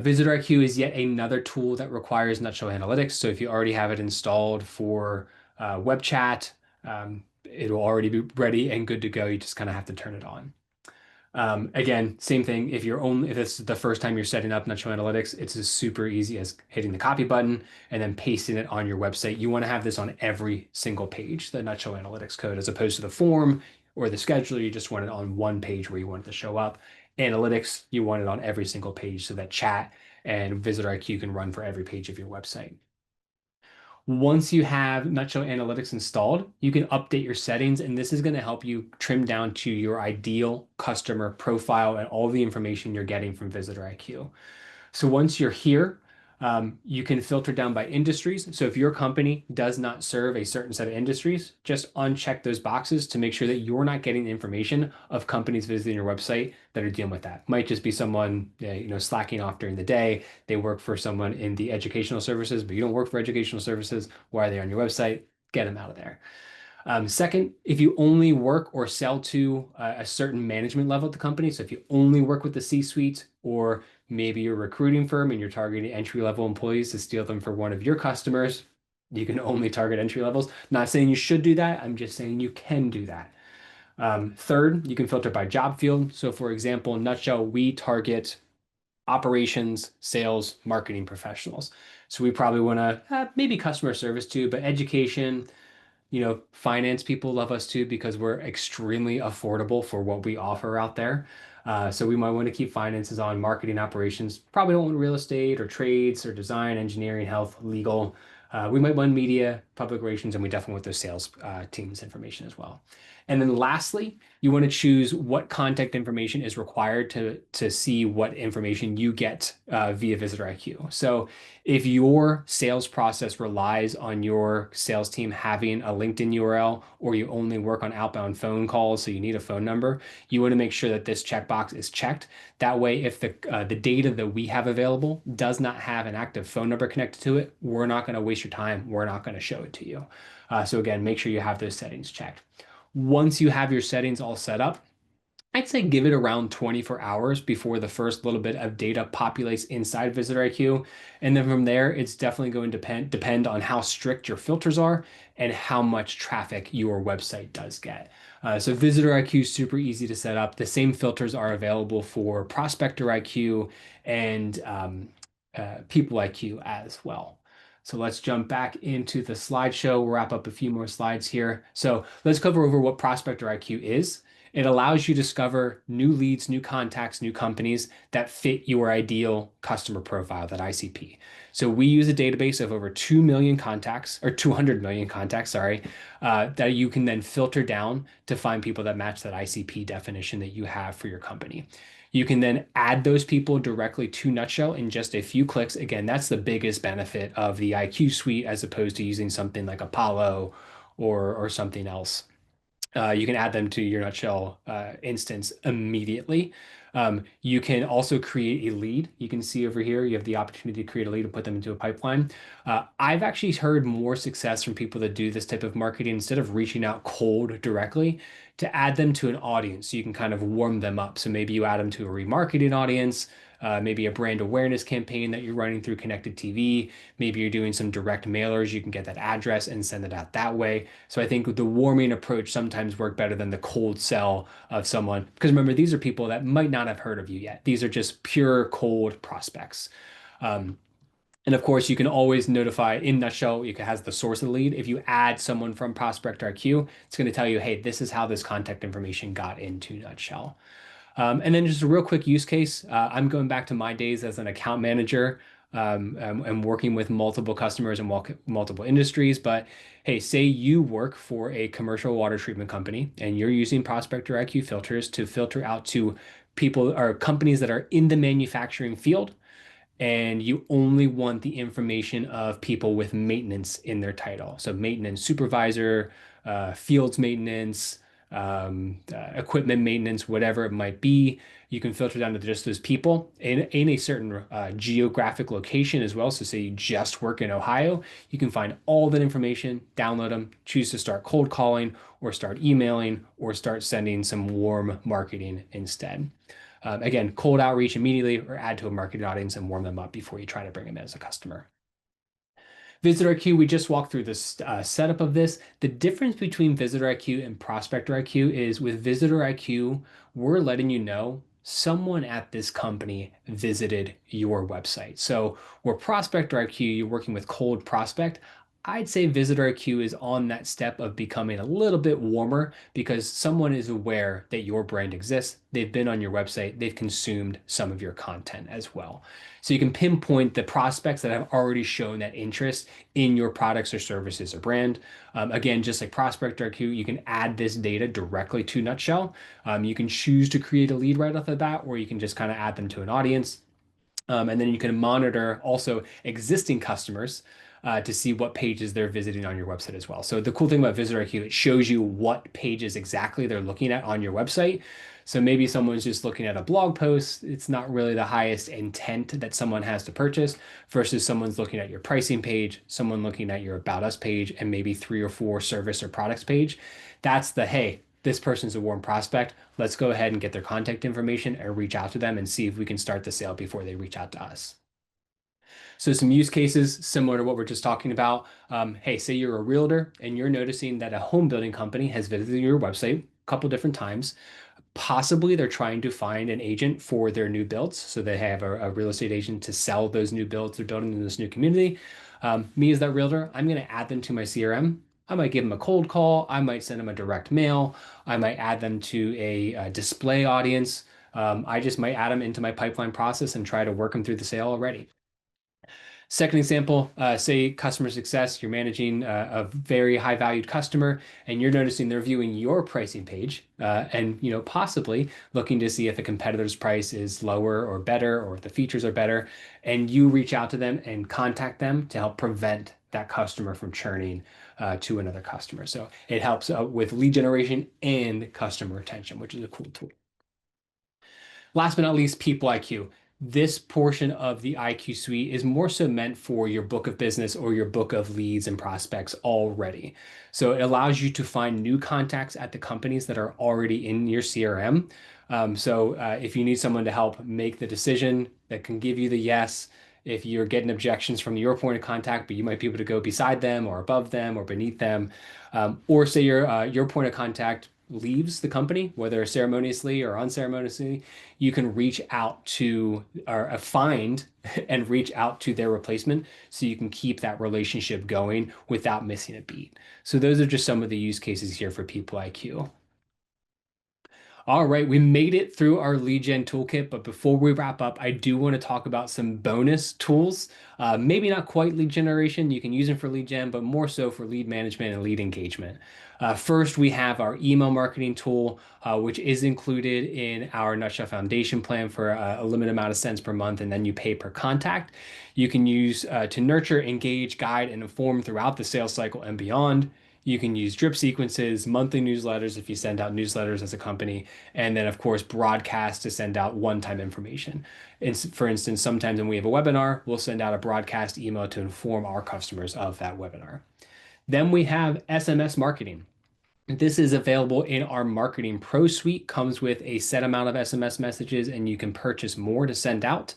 Visitor IQ is yet another tool that requires Nutshell Analytics. So if you already have it installed for web chat, it'll already be ready and good to go. You just kind of have to turn it on. Again, same thing. If it's the first time you're setting up Nutshell Analytics, it's as super easy as hitting the copy button and then pasting it on your website. You want to have this on every single page, the Nutshell Analytics code, as opposed to the form or the scheduler. You just want it on one page where you want it to show up. Analytics, you want it on every single page so that chat and Visitor IQ can run for every page of your website. Once you have Nutshell Analytics installed, you can update your settings, and this is going to help you trim down to your ideal customer profile and all the information you're getting from Visitor IQ. So once you're here, You can filter down by industries. So if your company does not serve a certain set of industries, just uncheck those boxes to make sure that you're not getting the information of companies visiting your website that are dealing with that. Might just be someone, slacking off during the day. They work for someone in the educational services, but you don't work for educational services. Why are they on your website? Get them out of there. Second, if you only work or sell to a certain management level at the company, so if you only work with the C-suite, or maybe you're a recruiting firm and you're targeting entry-level employees to steal them for one of your customers, you can only target entry levels. Not saying you should do that. I'm just saying you can do that. Third, you can filter by job field. So, for example, in nutshell, we target operations, sales, marketing professionals. So we probably want to maybe customer service too, but education, finance people love us too because we're extremely affordable for what we offer out there. So we might want to keep finances on, marketing, operations. Probably don't want real estate or trades or design, engineering, health, legal. We might want media, public relations, and we definitely want those sales teams information as well. And then lastly, you want to choose what contact information is required to see what information you get via Visitor IQ. So if your sales process relies on your sales team having a LinkedIn URL, or you only work on outbound phone calls, so you need a phone number, you want to make sure that this checkbox is checked. That way, if the data that we have available does not have an active phone number connected to it, we're not going to waste your time. We're not going to show it to you. So again, make sure you have those settings checked. Once you have your settings all set up, I'd say give it around 24 hours before the first little bit of data populates inside Visitor IQ. And then from there, it's definitely going to depend on how strict your filters are and how much traffic your website does get. So Visitor IQ is super easy to set up. The same filters are available for Prospector IQ and People IQ as well. So let's jump back into the slideshow. We'll wrap up a few more slides here. So let's cover over what Prospector IQ is. It allows you to discover new leads, new contacts, new companies that fit your ideal customer profile, that ICP. So we use a database of over 2 million contacts, or 200 million contacts, sorry, that you can then filter down to find people that match that ICP definition that you have for your company. You can then add those people directly to Nutshell in just a few clicks. Again, that's the biggest benefit of the IQ suite as opposed to using something like Apollo or something else. You can add them to your Nutshell instance immediately. You can also create a lead. You can see over here, you have the opportunity to create a lead and put them into a pipeline. I've actually heard more success from people that do this type of marketing instead of reaching out cold directly to add them to an audience. So you can kind of warm them up. So maybe you add them to a remarketing audience, maybe a brand awareness campaign that you're running through connected TV. Maybe you're doing some direct mailers. You can get that address and send it out that way. So I think the warming approach sometimes work better than the cold sell of someone. Because remember, these are people that might not have heard of you yet. These are just pure cold prospects. Um, and of course, you can always notify in Nutshell, it has the source of the lead. If you add someone from Prospect IQ, it's going to tell you, hey, this is how this contact information got into Nutshell. And then just a real quick use case. I'm going back to my days as an account manager and working with multiple customers in multiple industries. But hey, say you work for a commercial water treatment company and you're using Prospector IQ filters to filter out to people or companies that are in the manufacturing field, and you only want the information of people with maintenance in their title. So maintenance supervisor, fields maintenance, equipment maintenance, whatever it might be. You can filter down to just those people in a certain geographic location as well. So say you just work in Ohio, you can find all that information, download them, choose to start cold calling or start emailing or start sending some warm marketing instead. Again, cold outreach immediately or add to a marketing audience and warm them up before you try to bring them in as a customer. Visitor IQ, we just walked through this setup of this. The difference between Visitor IQ and Prospector IQ is with Visitor IQ, we're letting you know someone at this company visited your website. So where Prospector IQ, you're working with cold prospect. I'd say Visitor IQ is on that step of becoming a little bit warmer because someone is aware that your brand exists. They've been on your website. They've consumed some of your content as well. So you can pinpoint the prospects that have already shown that interest in your products or services or brand. Again, just like Prospector IQ, you can add this data directly to Nutshell. You can choose to create a lead right off the bat, or you can just kind of add them to an audience. And then you can monitor also existing customers to see what pages they're visiting on your website as well. So the cool thing about Visitor IQ, it shows you what pages exactly they're looking at on your website. So maybe someone's just looking at a blog post. It's not really the highest intent that someone has to purchase versus someone's looking at your pricing page, someone looking at your About Us page, and maybe three or four service or products page. That's the, hey, this person's a warm prospect. Let's go ahead and get their contact information and reach out to them and see if we can start the sale before they reach out to us. So some use cases similar to what we're just talking about. Hey, say you're a realtor and you're noticing that a home building company has visited your website a couple different times. Possibly they're trying to find an agent for their new builds. So they have a real estate agent to sell those new builds they're building in this new community. Me as that realtor, I'm going to add them to my CRM. I might give them a cold call. I might send them a direct mail. I might add them to a display audience. I just might add them into my pipeline process and try to work them through the sale already. Second example, say customer success, you're managing a very high valued customer and you're noticing they're viewing your pricing page and possibly looking to see if a competitor's price is lower or better or if the features are better. And you reach out to them and contact them to help prevent that customer from churning to another customer. So it helps with lead generation and customer retention, which is a cool tool. Last but not least, People IQ. This portion of the IQ suite is more so meant for your book of business or your book of leads and prospects already. So it allows you to find new contacts at the companies that are already in your CRM. If you need someone to help make the decision that can give you the yes, if you're getting objections from your point of contact, but you might be able to go beside them or above them or beneath them, or say your point of contact leaves the company, whether ceremoniously or unceremoniously, you can reach out to or find and reach out to their replacement so you can keep that relationship going without missing a beat. So those are just some of the use cases here for People IQ. All right, we made it through our lead gen toolkit, but before we wrap up, I do want to talk about some bonus tools. Maybe not quite lead generation, you can use them for lead gen, but more so for lead management and lead engagement. First, we have our email marketing tool, which is included in our Nutshell Foundation plan for a limited amount of cents per month, and then you pay per contact. You can use to nurture, engage, guide, and inform throughout the sales cycle and beyond. You can use drip sequences, monthly newsletters if you send out newsletters as a company, and then, of course, broadcast to send out one-time information. For instance, sometimes when we have a webinar, we'll send out a broadcast email to inform our customers of that webinar. Then we have SMS marketing. This is available in our Marketing Pro suite, comes with a set amount of SMS messages, and you can purchase more to send out.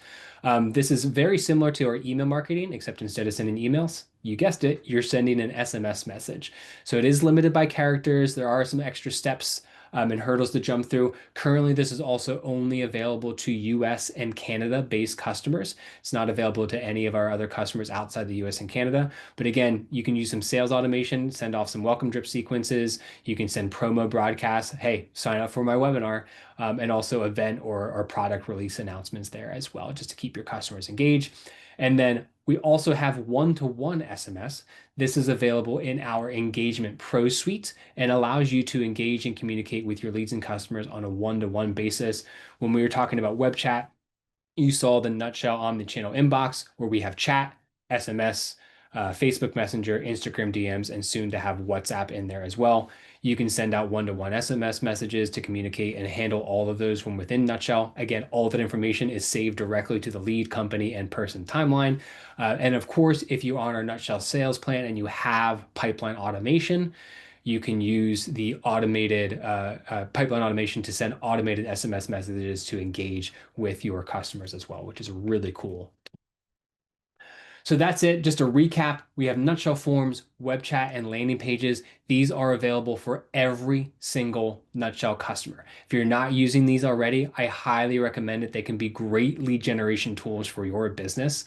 This is very similar to our email marketing, except instead of sending emails, you guessed it, you're sending an SMS message. So it is limited by characters. There are some extra steps and hurdles to jump through. Currently, this is also only available to US and Canada-based customers. It's not available to any of our other customers outside the US and Canada. But again, you can use some sales automation, send off some welcome drip sequences. You can send promo broadcasts. Hey, sign up for my webinar. And also event or product release announcements there as well, just to keep your customers engaged. And then we also have one-to-one SMS. This is available in our Engagement Pro suite and allows you to engage and communicate with your leads and customers on a one-to-one basis. When we were talking about web chat, you saw the Nutshell omnichannel inbox where we have chat, SMS, Facebook Messenger, Instagram DMs, and soon to have WhatsApp in there as well. You can send out one-to-one SMS messages to communicate and handle all of those from within Nutshell. Again, all of that information is saved directly to the lead, company, and person timeline. And of course, if you're on our Nutshell sales plan and you have pipeline automation, you can use the automated pipeline automation to send automated SMS messages to engage with your customers as well, which is really cool. So that's it. Just a recap, we have Nutshell forms, web chat, and landing pages. These are available for every single Nutshell customer. If you're not using these already, I highly recommend it. They can be great lead generation tools for your business.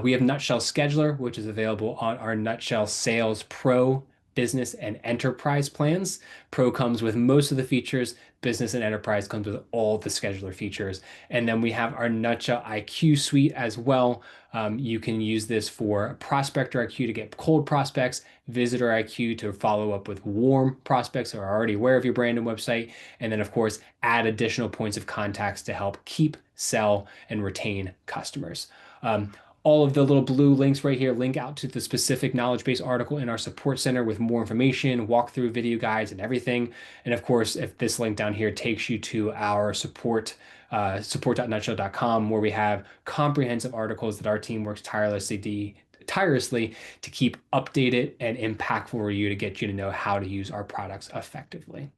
We have Nutshell Scheduler, which is available on our Nutshell Sales Pro business and enterprise plans. Pro comes with most of the features. Business and enterprise comes with all the scheduler features. And then we have our Nutshell IQ suite as well. You can use this for prospector IQ to get cold prospects, visitor IQ to follow up with warm prospects who are already aware of your brand and website, and then, of course, add additional points of contacts to help keep, sell, and retain customers. Um, all of the little blue links right here link out to the specific knowledge base article in our support center with more information, walkthrough video guides, and everything. And of course, if this link down here takes you to our support.nutshell.com, where we have comprehensive articles that our team works tirelessly to keep updated and impactful for you to get you to know how to use our products effectively.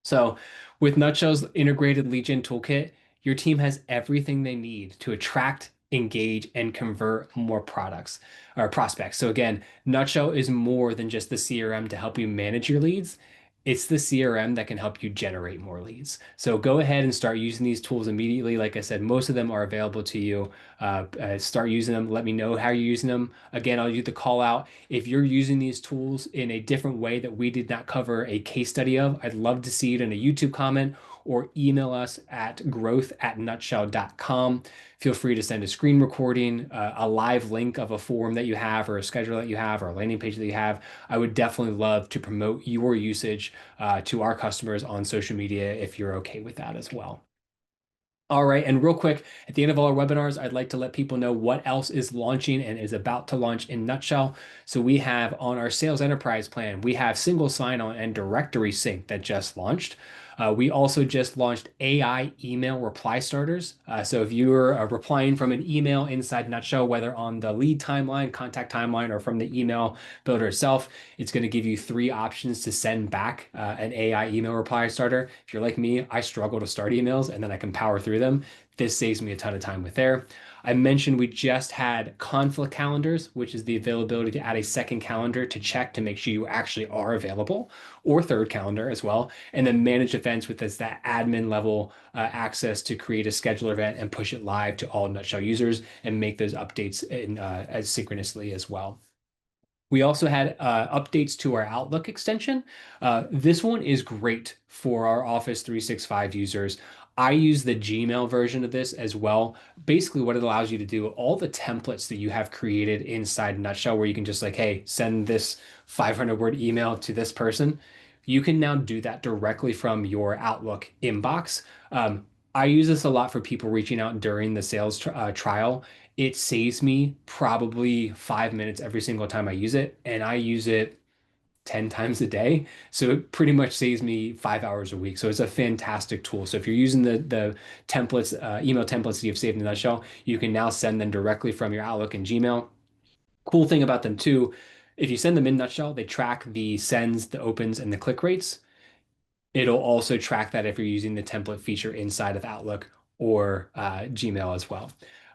So, with Nutshell's integrated lead gen toolkit, your team has everything they need to attract, engage, and convert more products or prospects. So, again, Nutshell is more than just the CRM to help you manage your leads. It's the CRM that can help you generate more leads. So go ahead and start using these tools immediately. Like I said, most of them are available to you. Start using them. Let me know how you're using them. Again, I'll use the call out. If you're using these tools in a different way that we did not cover a case study of, I'd love to see it in a YouTube comment or email us at growth@nutshell.com. Feel free to send a screen recording, a live link of a form that you have, or a schedule that you have, or a landing page that you have. I would definitely love to promote your usage to our customers on social media if you're okay with that as well. All right, and real quick, at the end of all our webinars, I'd like to let people know what else is launching and is about to launch in Nutshell. So we have on our sales enterprise plan, we have single sign-on and directory sync that just launched. We also just launched AI email reply starters. So if you're replying from an email inside Nutshell, whether on the lead timeline, contact timeline, or from the email builder itself, it's going to give you three options to send back an AI email reply starter. If you're like me, I struggle to start emails and then I can power through them. This saves me a ton of time with there. I mentioned we just had conflict calendars, which is the availability to add a second calendar to check to make sure you actually are available, or third calendar as well. And then manage events with this, that admin level access to create a scheduler event and push it live to all Nutshell users and make those updates as synchronously as well. We also had updates to our Outlook extension. This one is great for our Office 365 users. I use the Gmail version of this as well. Basically, what it allows you to do, all the templates that you have created inside Nutshell, where you can just like, hey, send this 500-word email to this person, you can now do that directly from your Outlook inbox. I use this a lot for people reaching out during the sales trial. It saves me probably 5 minutes every single time I use it, and I use it 10 times a day. So it pretty much saves me 5 hours a week. So it's a fantastic tool. So if you're using the templates, email templates that you've saved in Nutshell, you can now send them directly from your Outlook and Gmail. Cool thing about them too, if you send them in Nutshell, they track the sends, the opens, and the click rates. It'll also track that if you're using the template feature inside of Outlook or Gmail as well.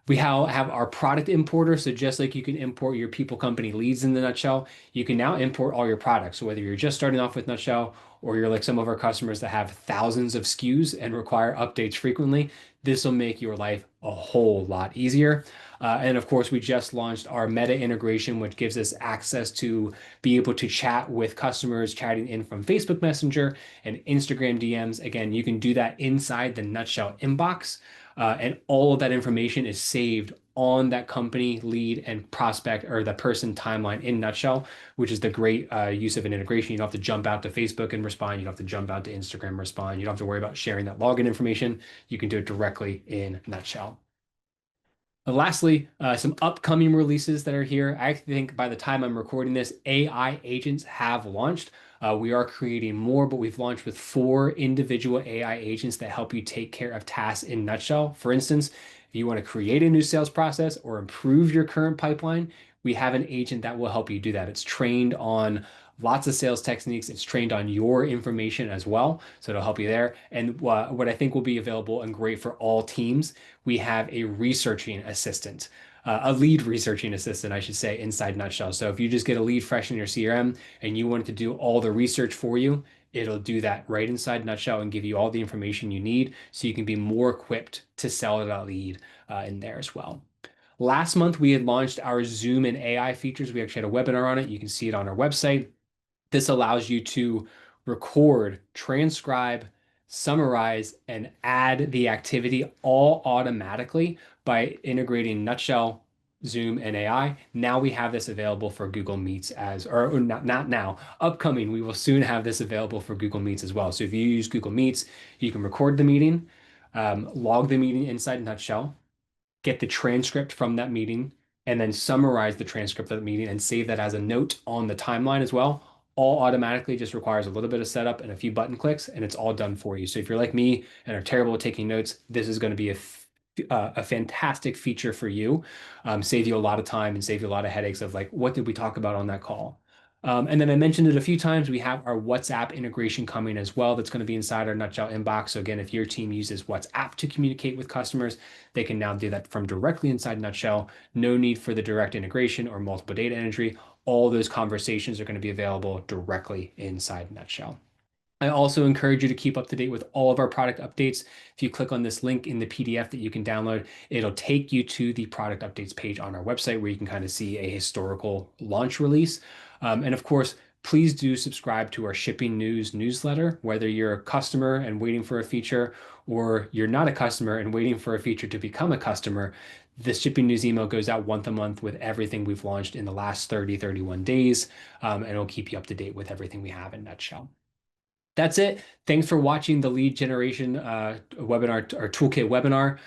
We have our product importer. So just like you can import your people company leads in the Nutshell, you can now import all your products. So whether you're just starting off with Nutshell or you're like some of our customers that have thousands of SKUs and require updates frequently, this will make your life a whole lot easier. And of course, we just launched our Meta integration, which gives us access to be able to chat with customers chatting in from Facebook Messenger and Instagram DMs. Again, you can do that inside the Nutshell inbox. And all of that information is saved on that company lead and prospect or the person timeline in Nutshell, which is the great use of an integration. You don't have to jump out to Facebook and respond. You don't have to jump out to Instagram and respond. You don't have to worry about sharing that login information. You can do it directly in Nutshell. Lastly, some upcoming releases that are here. I think by the time I'm recording this, AI agents have launched. We are creating more, but we've launched with 4 individual AI agents that help you take care of tasks in Nutshell. For instance, if you want to create a new sales process or improve your current pipeline, we have an agent that will help you do that. It's trained on lots of sales techniques. It's trained on your information as well. So it'll help you there. And what I think will be available and great for all teams, we have a researching assistant, a lead researching assistant, I should say, inside Nutshell. So if you just get a lead fresh in your CRM and you want it to do all the research for you, it'll do that right inside Nutshell and give you all the information you need so you can be more equipped to sell that lead in there as well. Last month, we had launched our Zoom and AI features. We actually had a webinar on it. You can see it on our website. This allows you to record, transcribe, summarize, and add the activity all automatically by integrating Nutshell, Zoom, and AI. Now we have this available for Google Meets or not now, upcoming. We will soon have this available for Google Meets as well. So if you use Google Meets, you can record the meeting, log the meeting inside Nutshell, get the transcript from that meeting, and then summarize the transcript of the meeting and save that as a note on the timeline as well. All automatically just requires a little bit of setup and a few button clicks, and it's all done for you. So if you're like me and are terrible at taking notes, this is going to be a fantastic feature for you. Save you a lot of time and save you a lot of headaches of like, what did we talk about on that call? And then I mentioned it a few times. We have our WhatsApp integration coming as well. That's going to be inside our Nutshell inbox. So again, if your team uses WhatsApp to communicate with customers, they can now do that from directly inside Nutshell. No need for the direct integration or multiple data entry. All those conversations are going to be available directly inside Nutshell. I also encourage you to keep up to date with all of our product updates. If you click on this link in the PDF that you can download, it'll take you to the product updates page on our website where you can kind of see a historical launch release. And of course, please do subscribe to our shipping news newsletter, whether you're a customer and waiting for a feature, or you're not a customer and waiting for a feature to become a customer. The shipping news email goes out once a month with everything we've launched in the last 31 days, and it'll keep you up to date with everything we have in Nutshell. That's it. Thanks for watching the lead generation webinar or toolkit webinar.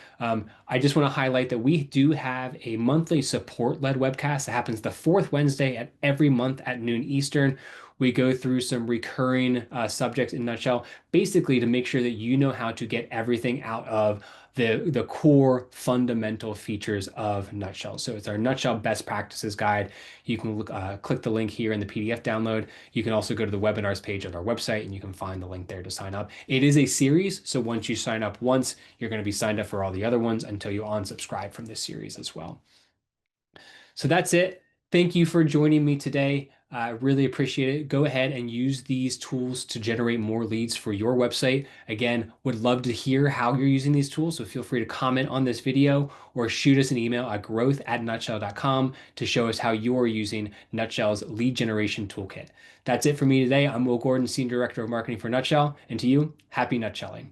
I just want to highlight that we do have a monthly support-led webcast that happens the fourth Wednesday at every month at noon Eastern. We go through some recurring subjects in Nutshell, basically to make sure that you know how to get everything out of the core fundamental features of Nutshell. So it's our Nutshell best practices guide. You can click the link here in the PDF download. You can also go to the webinars page on our website and you can find the link there to sign up. It is a series, so once you sign up once, you're going to be signed up for all the other ones until you unsubscribe from this series as well. So that's it. Thank you for joining me today. I really appreciate it. Go ahead and use these tools to generate more leads for your website. Again, would love to hear how you're using these tools. So feel free to comment on this video or shoot us an email at growth@nutshell.com to show us how you're using Nutshell's lead generation toolkit. That's it for me today. I'm Will Gordon, Senior Director of Marketing for Nutshell. And to you, happy nutshelling.